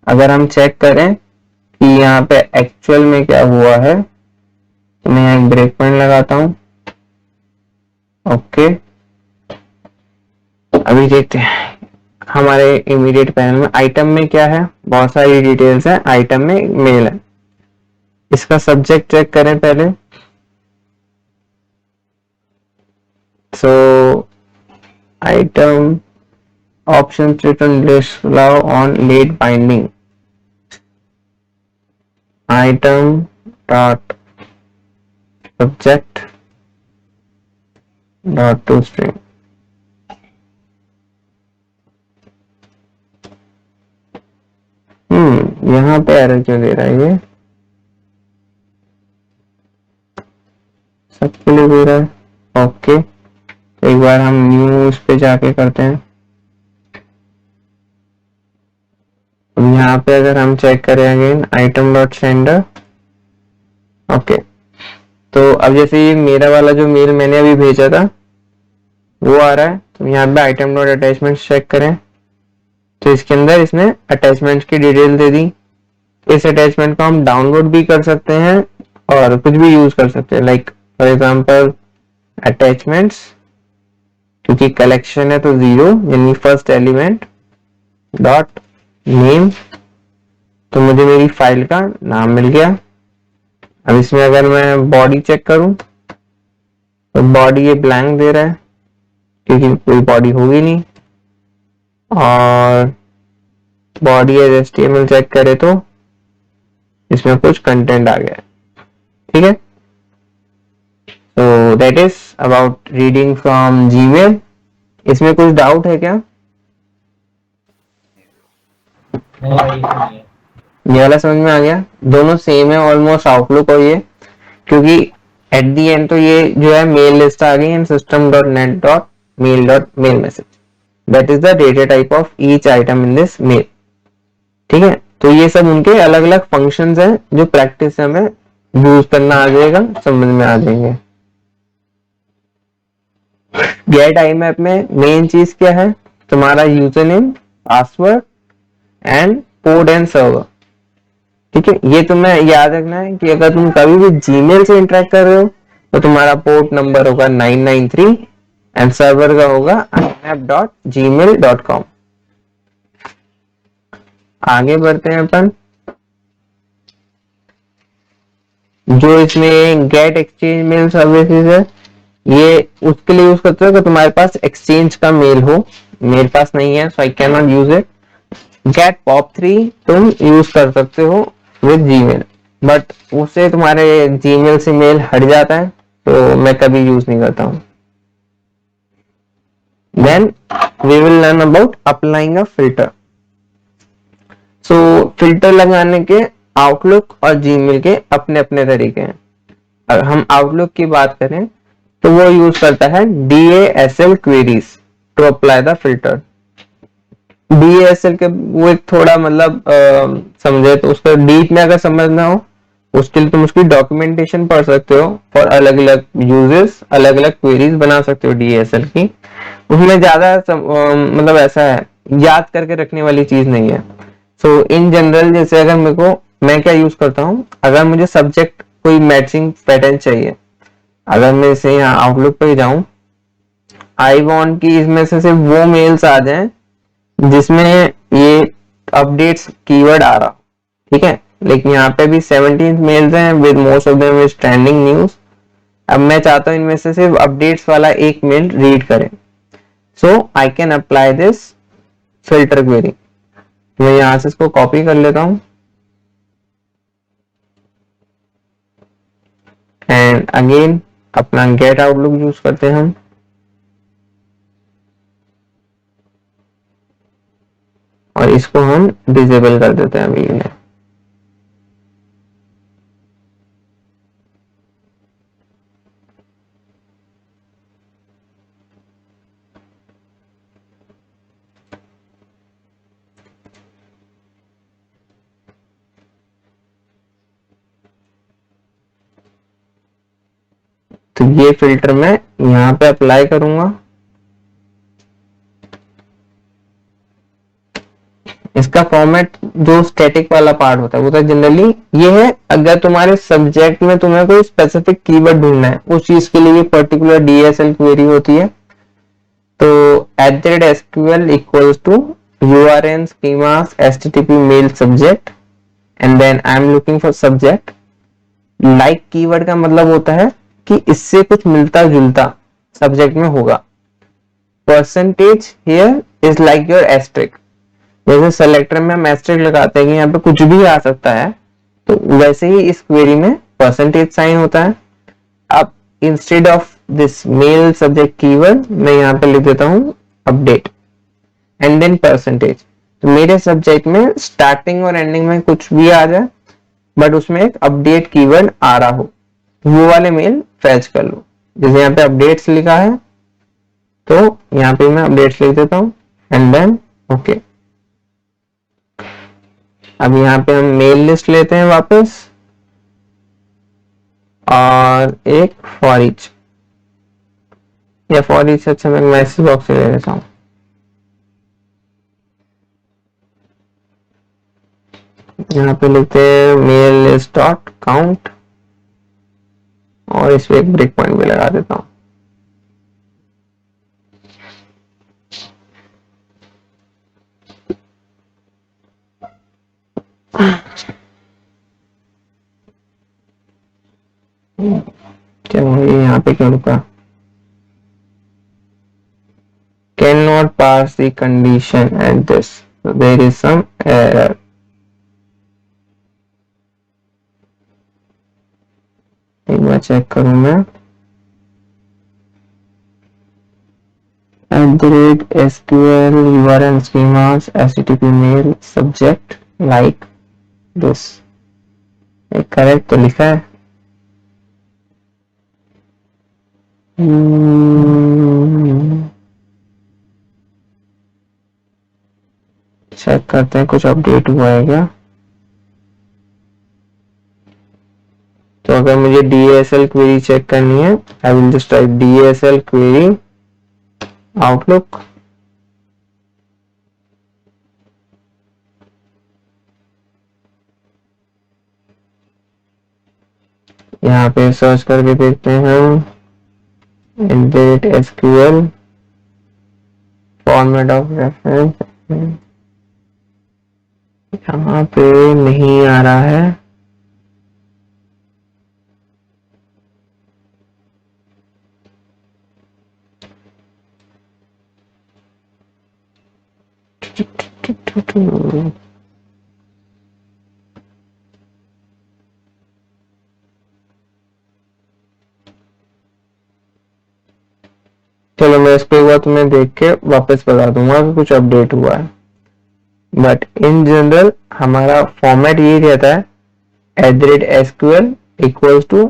अगर हम चेक करें कि यहाँ पे एक्चुअल में क्या हुआ है, तो मैं यहाँ एक ब्रेक पॉइंट लगाता हूँ। ओके, अभी देखते हैं हमारे इमीडिएट पैनल में आइटम में क्या है। बहुत सारी डिटेल्स है, आइटम में मेल है। इसका सब्जेक्ट चेक करें पहले। So item option return list allow on late binding. Item dot subject dot to string. यहाँ पे एरर क्यों दे रहा है ये? सबके लिए दे रहा है। ओके, तो एक बार हम न्यू उस पे जाके करते हैं। अब यहाँ पे अगर हम चेक करें again item dot sender. Okay, तो अब जैसे ये मेरा वाला जो मेल मैंने अभी भेजा था वो आ रहा है। तो यहाँ पे आइटम डॉट अटैचमेंट चेक करें, तो इसके अंदर इसने अटैचमेंट की डिटेल दे दी। इस अटैचमेंट को हम डाउनलोड भी कर सकते हैं और कुछ भी यूज कर सकते हैं, लाइक फॉर एग्जांपल अटैचमेंट्स, क्योंकि कलेक्शन है तो 0 यानी फर्स्ट एलिमेंट डॉट नेम, तो मुझे मेरी फाइल का नाम मिल गया। अब इसमें अगर मैं बॉडी चेक करूं तो बॉडी ये ब्लैंक दे रहा है क्योंकि कोई बॉडी होगी नहीं। और बॉडी एज HTML चेक करे तो इसमें कुछ कंटेंट आ गया है। ठीक है, so that is about reading from Gmail। इसमें कुछ डाउट है क्या? ये वाला समझ में आ गया? दोनों सेम है ऑलमोस्ट, आउटलुक और ये, क्योंकि एट दी एंड तो ये जो है मेल लिस्ट आ गई and system.net.mail.mail-message, that is the data type of each item in this mail. ठीक है, तो ये सब उनके अलग अलग फंक्शंस हैं जो प्रैक्टिस से हमें यूज करना आ जाएगा, समझ में आ जाएंगे। गेट आई मैप में मेन चीज क्या है? तुम्हारा user name password and port and server. ठीक है, ये तुम्हें याद रखना है कि अगर तुम कभी भी जीमेल से इंटरेक्ट कर रहे हो तो तुम्हारा पोर्ट नंबर होगा 993 एंड सर्वर का होगा imap.gmail.com। आगे बढ़ते हैं अपन। जो इसमें गेट एक्सचेंज मेल सर्विसेज है, ये उसके लिए यूज करते हो कि तुम्हारे पास एक्सचेंज का मेल हो। मेरे पास नहीं है, so I can not use it. Get POP3 तुम यूज कर सकते हो विद जीमेल, बट उससे तुम्हारे जीमेल से मेल हट जाता है, तो मैं कभी यूज नहीं करता हूं। Then we will learn about applying a filter. So filter लगाने के आउटलुक और जीमेल के अपने अपने तरीके हैं। अगर हम आउटलुक की बात करें तो वो यूज करता है DASL queries to apply the filter. DASL के वो एक थोड़ा मतलब समझे तो उसका डीप में अगर समझना हो उसके लिए तुम उसकी डॉक्यूमेंटेशन पढ़ सकते हो। फॉर अलग अलग यूजेस अलग अलग क्वेरीज बना सकते हो DASL की। उसमें ज्यादा मतलब ऐसा है, याद करके रखने वाली चीज नहीं है। सो इन जनरल जैसे अगर मेरे को, मैं क्या यूज करता हूँ, अगर मुझे सब्जेक्ट कोई मैचिंग पैटर्न चाहिए, अगर मैं इसे यहाँ आउटलुक पे जाऊं, आई वांट कि इसमें से सिर्फ वो मेल्स आ जाएं जिसमें ये अपडेट्स कीवर्ड आ रहा, ठीक है। लेकिन यहाँ पे भी 17 मेल्स हैं with most of them is trending news. अब मैं चाहता हूँ इनमें से सिर्फ अपडेट्स वाला एक मेल रीड करें, so I can apply this filter query. मैं यहां से इसको कॉपी कर लेता हूं एंड अगेन अपना गेट आउटलुक यूज करते हैं हम। और इसको हम डिसेबल कर देते हैं अभी में। तो ये फिल्टर मैं यहां पे अप्लाई करूंगा। इसका फॉर्मेट जो स्टैटिक वाला पार्ट होता है वो तो जनरली ये है, अगर तुम्हारे सब्जेक्ट में तुम्हें कोई स्पेसिफिक कीवर्ड ढूंढना है उस चीज के लिए पर्टिकुलर DSL क्वेरी होती है। तो @SQL equals to URN schemas HTTP mail subject and then I am looking for subject। Like keyword का मतलब होता है कि इससे कुछ मिलता जुलता सब्जेक्ट में होगा। Percentage here is like your asterisk. जैसे सेलेक्टर में हम एस्ट्रिक लगाते हैं कि यहाँ पे कुछ भी आ सकता है, तो वैसे ही इस क्वेरी में परसेंटेज साइन होता है। अब instead of this mail subject keyword मैं यहाँ पे लिख देता हूँ अपडेट एंड देन परसेंटेज। तो मेरे सब्जेक्ट में स्टार्टिंग और एंडिंग में कुछ भी आ जाए बट उसमें एक अपडेट कीवर्ड आ रहा हो, वो वाले मेल फैच कर लो। जैसे यहाँ पे अपडेट्स लिखा है तो यहाँ पे मैं अपडेट्स लिख देता हूँ एंड देन ओके। अब यहाँ पे हम मेल लिस्ट लेते हैं वापस और एक फॉर ईच, या फॉर ईच अच्छा मैं मैसेज बॉक्स ले लेता हूँ। यहाँ पे लिखते हैं मेल लिस्ट डॉट काउंट और इस पे एक ब्रेक पॉइंट भी लगा देता हूँ। क्या ये यहाँ पे क्यों रुका? Can not pass the condition at this, there is some error. एक बार चेक करूं मैं। @SQL URL schemas HTTP mail subject like this, correct तो लिखा है। चेक करते हैं कुछ अपडेट हुआ है क्या। तो अगर मुझे DSL क्वेरी चेक करनी है, I will just type DSL query outlook यहाँ पे सर्च करके देखते हैं हम SQL फॉर्मेट ऑफ रेफरेंस, यहाँ पे नहीं आ रहा है। चलो मैं इसको एक बार तुम्हें देख के वापस बता दूंगा कि कुछ अपडेट हुआ है, बट इन जनरल हमारा फॉर्मेट यही रहता है @SQL equals to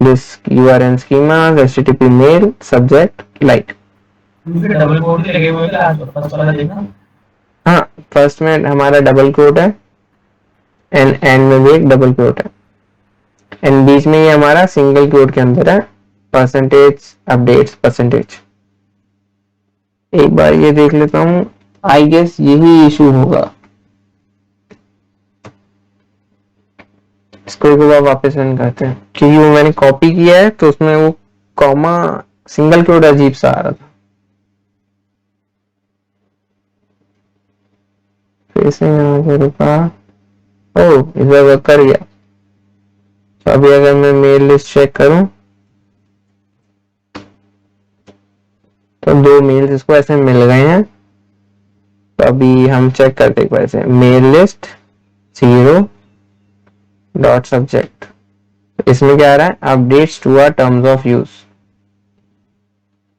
this URN schema HTTP mail subject like. दूसरे डबल कोड लगे हुए थे आज फर्स्ट वाला देखना। हाँ, फर्स्ट में हमारा डबल कोट है एंड में भी एक डबल कोट है, एंड बीच में ये हमारा सिंगल कोट के अंदर है परसेंटेज अपडेट्स परसेंटेज। एक बार ये देख लेता हूँ, आई गेस यही इशू होगा। इसको एक बार वापस रन करते हैं, क्योंकि वो मैंने कॉपी किया है तो उसमें वो कॉमा सिंगल कोट अजीब सा आ रहा था। फिर से यहाँ पे रुका, ओह इधर वर्क कर गया। तो अभी अगर मैं मेल लिस्ट चेक करूं तो 2 मेल्स इसको ऐसे मिल गए हैं। तो अभी हम चेक करते हैं वैसे मेल लिस्ट 0 डॉट सब्जेक्ट, इसमें क्या आ रहा है updates to our terms of use.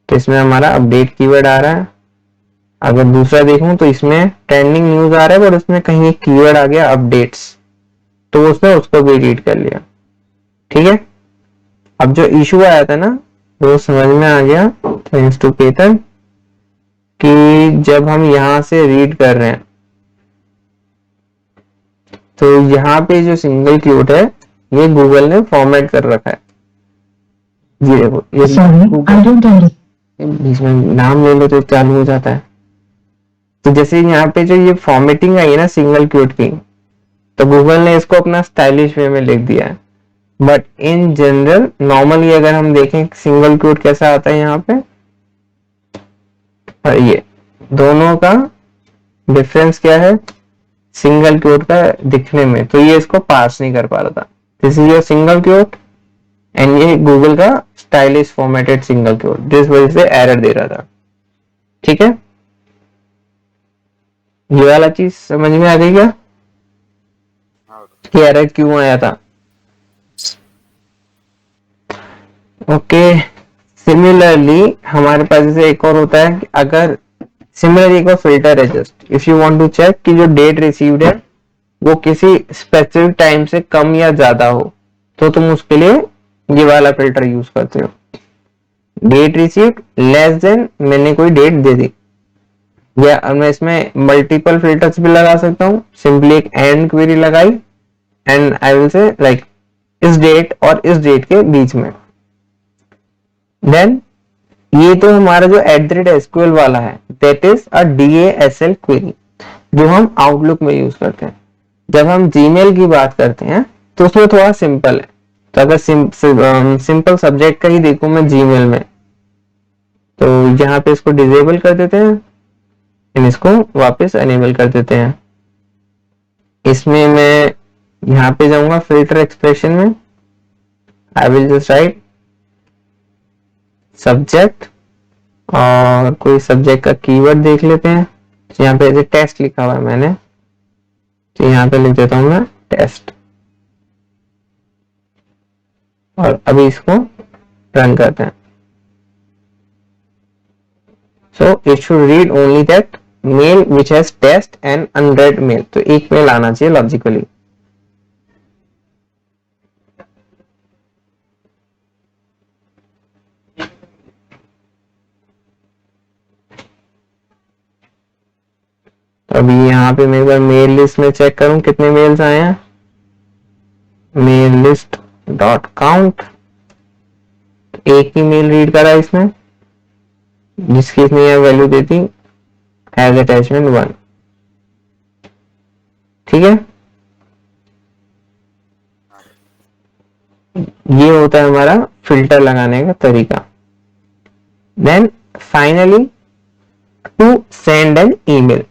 तो इसमें हमारा अपडेट कीवर्ड आ रहा है। अगर दूसरा देखूं तो इसमें ट्रेंडिंग न्यूज आ रहा है, पर उसमें कहीं एक कीवर्ड आ गया अपडेट्स, तो उसने उसको भी रीड कर लिया। ठीक है, अब जो इशू आया था ना वो समझ में आ गया थैंक्स टू केतन, कि जब हम यहां से रीड कर रहे हैं तो यहाँ पे जो सिंगल क्यूट है ये गूगल ने फॉर्मेट कर रखा है। ये देखो, ये बीच में नाम ले लो तो चालू हो जाता है। तो जैसे यहाँ पे जो ये फॉर्मेटिंग आई है ना सिंगल क्यूट की, तो गूगल ने इसको अपना स्टाइलिश वे में लिख दिया है। बट इन जनरल नॉर्मली अगर हम देखें सिंगल क्यूट कैसा आता है यहाँ पे, और ये दोनों का डिफरेंस क्या है सिंगल क्यूट का दिखने में, तो ये इसको पार्स नहीं कर पा रहा था। This is your single cute and ये गूगल का स्टाइलिश फॉर्मेटेड सिंगल क्यूट, जिस वजह से एरर दे रहा था। ठीक है, ये वाला चीज समझ में आ गई क्या कि एरर क्यों आया था? ओके, सिमिलरली हमारे पास जैसे एक और होता है कि अगर सिमिलरली एक और फिल्टर है just if you want to check कि जो डेट रिसीव्ड है वो किसी स्पेसिफिक टाइम से कम या ज्यादा हो, तो तुम उसके लिए ये वाला फिल्टर यूज करते हो। डेट रिसीव्ड लेस देन मैंने कोई डेट दे दी, या मैं इसमें मल्टीपल फिल्टर्स भी लगा सकता हूँ। सिंपली एक एंड क्वेरी लगाई and I will say like इस डेट और इस डेट के बीच में। देन ये तो हमारा जो @SQL वाला है that is a DASL query जो हम आउटलुक में यूज करते हैं। जब हम जीमेल की बात करते हैं तो उसमें थोड़ा सिंपल है। तो अगर सिंपल सब्जेक्ट का ही देखूं मैं जीमेल में, तो यहाँ पे इसको डिसेबल कर देते हैं एंड इसको वापस एनेबल कर देते हैं। इसमें मैं यहाँ पे जाऊंगा फिल्टर एक्सप्रेशन में, आई विल जस्ट राइट सब्जेक्ट और कोई सब्जेक्ट का कीवर्ड देख लेते हैं। तो यहाँ पे टेस्ट लिखा हुआ है मैंने, तो यहाँ पे लिख देता हूं मैं टेस्ट, और अभी इसको रन करते हैं। So it should read only that mail which has test and unread mail, तो एक मेल आना चाहिए लॉजिकली। तो अभी यहाँ पे मैं एक बार मेल लिस्ट में चेक करूं कितने मेल्स आए हैं। मेल लिस्ट डॉट काउंट, एक ही मेल रीड करा इसमें जिसकी इसने यह वैल्यू दी थी एज अटैचमेंट 1। ठीक है, ये होता है हमारा फिल्टर लगाने का तरीका। Then finally to send an email,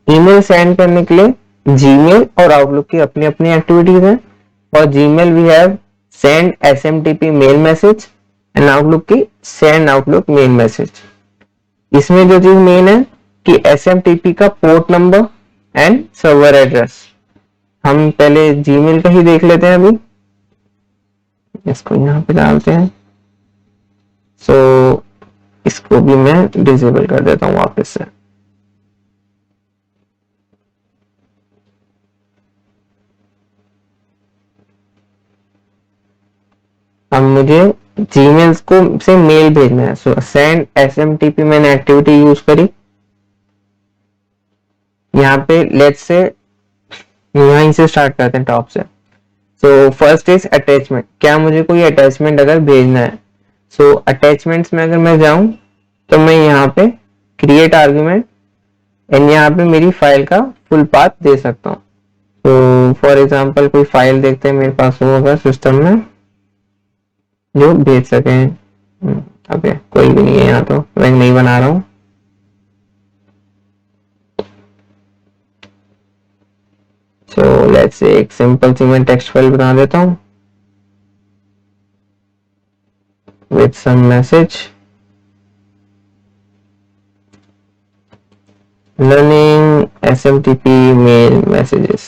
email send करने के लिए जीमेल और आउटलुक की अपनी अपनी एक्टिविटीज है। और Gmail we have send SMTP mail message and Outlook की सेंड आउटलुक मेल मैसेज। इसमें जो चीज मेन है कि एसएमटीपी का port number and server address. हम पहले जीमेल का ही देख लेते हैं, अभी इसको यहाँ पे डालते हैं। सो इसको भी मैं डिसेबल कर देता हूँ वापस से। अब मुझे जीमेल को से मेल भेजना है। सो सेंड एसएमटीपी मैंने एक्टिविटी यूज करी। यहाँ पे लेट्स से यहीं से स्टार्ट करते हैं टॉप से। सो फर्स्ट इज अटैचमेंट, क्या मुझे कोई अटैचमेंट अगर भेजना है। सो अटैचमेंट्स में अगर मैं जाऊं तो मैं यहाँ पे क्रिएट आर्गुमेंट एंड यहाँ पे मेरी फाइल का फुल पाथ दे सकता हूँ। तो फॉर एग्जांपल कोई फाइल देखते हैं मेरे पास होगा सिस्टम में जो भेज सके। ओके कोई भी नहीं है यहाँ, तो मैं नहीं बना रहा हूँ। सो लेट्स से एक सिंपल सी मैं टेक्स्ट फाइल बना देता हूँ with some message learning SMTP mail messages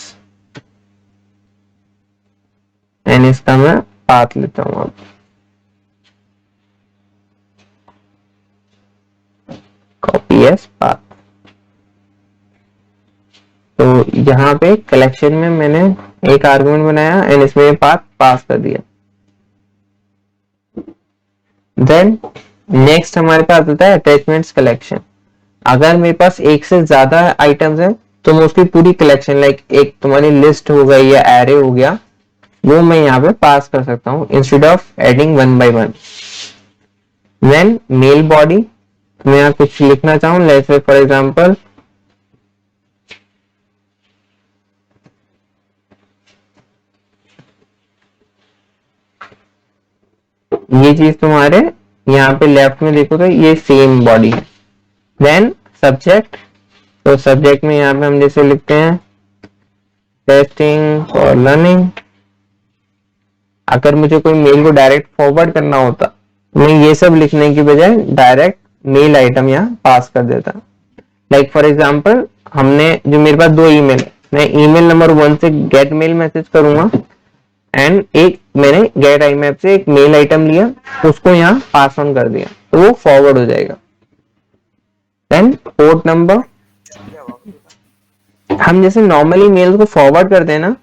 and इसका मैं पाथ लेता हूँ। अब कॉपी एस पाथ। तो यहाँ पे कलेक्शन में मैंने एक आर्गुमेंट बनाया एंड इसमें पाथ पास कर दिया। देन नेक्स्ट हमारे पास होता है अटैचमेंट्स कलेक्शन। अगर मेरे पास एक से ज्यादा आइटम्स हैं तो मैं उसकी पूरी कलेक्शन लाइक एक तुम्हारी लिस्ट हो गई या एरे हो गया, वो मैं यहाँ पे पास कर सकता हूँ instead of adding one by one. Then mail body, मैं यहाँ कुछ लिखना चाहूँ, लेट्स से फॉर एग्जांपल ये चीज तुम्हारे यहाँ पे लेफ्ट में देखो तो ये सेम बॉडी है। देन सब्जेक्ट, तो सब्जेक्ट में यहाँ पे हम जैसे लिखते हैं टेस्टिंग और लर्निंग। अगर मुझे कोई मेल को डायरेक्ट फॉरवर्ड करना होता मैं ये सब लिखने की बजाय डायरेक्ट मेल आइटम यहाँ पास कर देता। लाइक फॉर एग्जांपल हमने जो मेरे पास दो ईमेल है, मैं ईमेल नंबर 1 से गेट मेल मैसेज करूंगा एंड एक मैंने गेट आईमैप से एक मेल आइटम लिया, उसको यहाँ पास ऑन कर दिया तो वो फॉरवर्ड हो जाएगा। देन पोर्ट नंबर, हम जैसे नॉर्मली मेल को फॉरवर्ड करते हैं ना,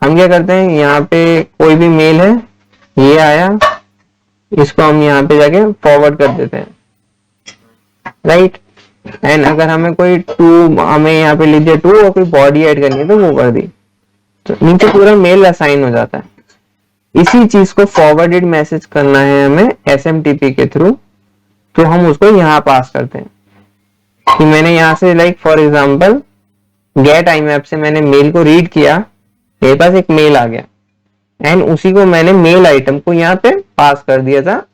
हम क्या करते हैं यहाँ पे कोई भी मेल है ये आया, इसको हम यहाँ पे जाके फॉरवर्ड कर देते हैं, राइट। एंड अगर हमें कोई हमें यहाँ पे लिख दिया 2 और कोई बॉडी ऐड करनी है तो वो कर दी, तो नीचे पूरा मेल असाइन हो जाता है। इसी चीज को फॉरवर्डेड मैसेज करना है हमें एसएमटीपी के थ्रू, तो हम उसको यहाँ पास करते हैं कि मैंने यहाँ से लाइक फॉर एग्जांपल गेट आईमैप से मैंने मेल को रीड किया, मेरे पास एक मेल आ गया एंड उसी को मैंने मेल आइटम को यहाँ पे पास कर दिया था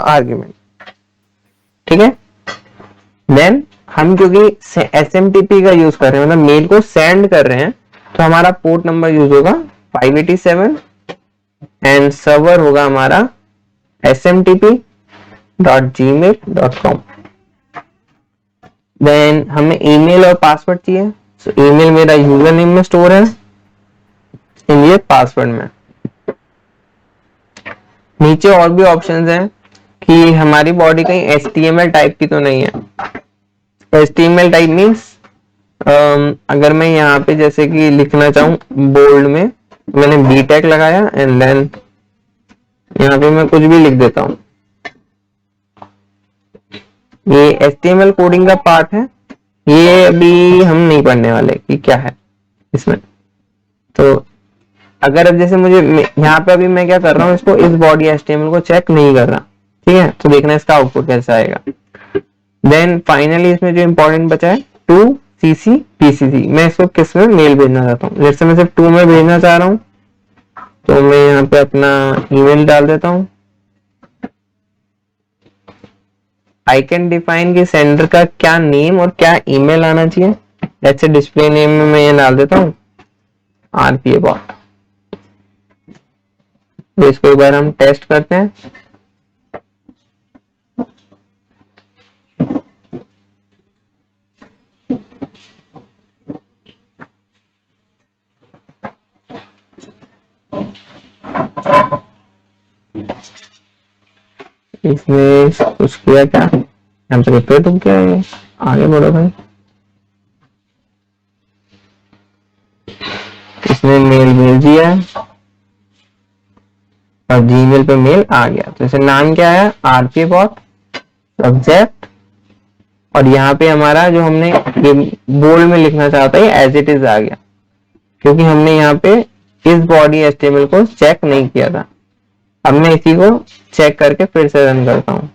आर्ग्यूमेंट, ठीक है। देन हम क्योंकि एसएमटीपी का यूज कर रहे हैं, मतलब मेल को सेंड कर रहे हैं, तो हमारा पोर्ट नंबर यूज होगा 587 एंड सर्वर होगा हमारा smtp.gmail.com। देन हमें ईमेल और पासवर्ड चाहिए, सो ईमेल मेरा यूजर नेम में स्टोर है, ये पासवर्ड में। नीचे और भी ऑप्शंस हैं कि हमारी बॉडी कहीं HTML टाइप की तो नहीं है। HTML टाइप मीन्स अगर मैं यहाँ पे जैसे कि लिखना चाहूँ बोल्ड में, मैंने बीटेक लगाया एंड देन यहाँ पे मैं कुछ भी लिख देता हूँ। ये HTML कोडिंग का पार्ट है, ये अभी हम नहीं पढ़ने वाले कि क्या है इसमें। तो अगर अब जैसे मुझे यहाँ पे अभी मैं क्या कर रहा हूँ, इसको इस बॉडी HTML को चेक नहीं कर रहा, ठीक है, तो देखना इसका आउटपुट कैसा आएगा। देन फाइनली इसमें जो इंपॉर्टेंट बचा है टू CC PCC, मैं इसको किस में मेल भेजना चाहता हूँ, जैसे मैं सिर्फ 2 में भेजना चाह रहा हूँ तो मैं यहाँ पे अपना ईमेल डाल देता हूँ। आई कैन डिफाइन कि सेंडर का क्या नेम और क्या ईमेल आना चाहिए। जैसे डिस्प्ले नेम में मैं ये डाल देता हूँ RPA बॉट। तो इसको एक बार हम टेस्ट करते हैं। इसने कुछ किया क्या? यहाँ पे रिपेयर तुम क्या है? आगे बढ़ो भाई। इसने मेल भेज दिया और जीमेल पे मेल आ गया। तो इसे नाम क्या है? RPA बॉट, सब्जेक्ट, और यहाँ पे हमारा जो हमने ये बोल्ड में लिखना चाहता है एज इट इज आ गया, क्योंकि हमने यहाँ पे इस बॉडी HTML को चेक नहीं किया था। अब मैं इसी को चेक करके फिर से रन करता हूँ।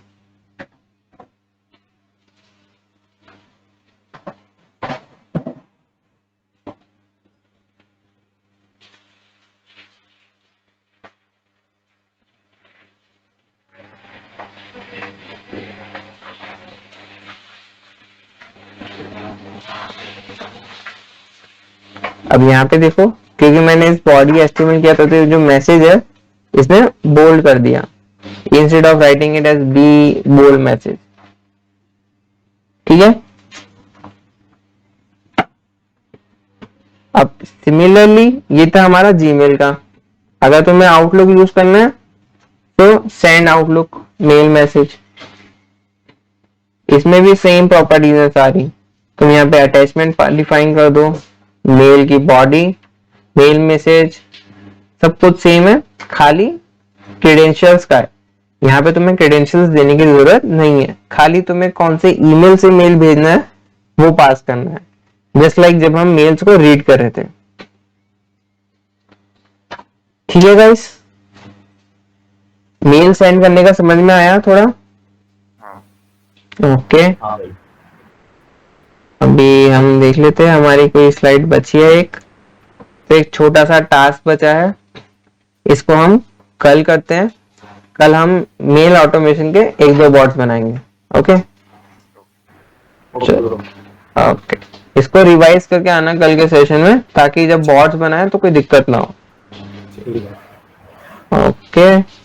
अब यहाँ पे देखो, क्योंकि मैंने इस बॉडी HTML किया था तो जो मैसेज है इसने बोल्ड कर दिया, instead of writing it as B bold message. ठीक है। अब सिमिलरली ये था हमारा जीमेल का। अगर तुम्हें आउटलुक यूज करना है तो सेंड आउटलुक मेल मैसेज, इसमें भी सेम प्रॉपर्टीज है सारी। तुम यहाँ पे अटैचमेंट डिफाइन कर दो, मेल की बॉडी, मेल मैसेज, सब कुछ सेम है, खाली क्रेडेंशियल्स का है। यहाँ पे तुम्हें क्रेडेंशियल्स देने की जरूरत नहीं है, खाली तुम्हें कौन से ईमेल से मेल भेजना है वो पास करना है, जस्ट लाइक जब हम मेल्स को रीड कर रहे थे। ठीक है गाइस, मेल सेंड करने का समझ में आया थोड़ा? हाँ ओके। हाँ भाई। अभी हम देख लेते हैं, हमारी कोई स्लाइड बची है एक, तो एक छोटा सा टास्क बचा है, इसको हम कल करते हैं। कल हम मेल ऑटोमेशन के 1-2 बॉट्स बनाएंगे। ओके ओके, इसको रिवाइज करके आना कल के सेशन में, ताकि जब बॉट्स बनाए तो कोई दिक्कत ना हो। ठीक है। ओके।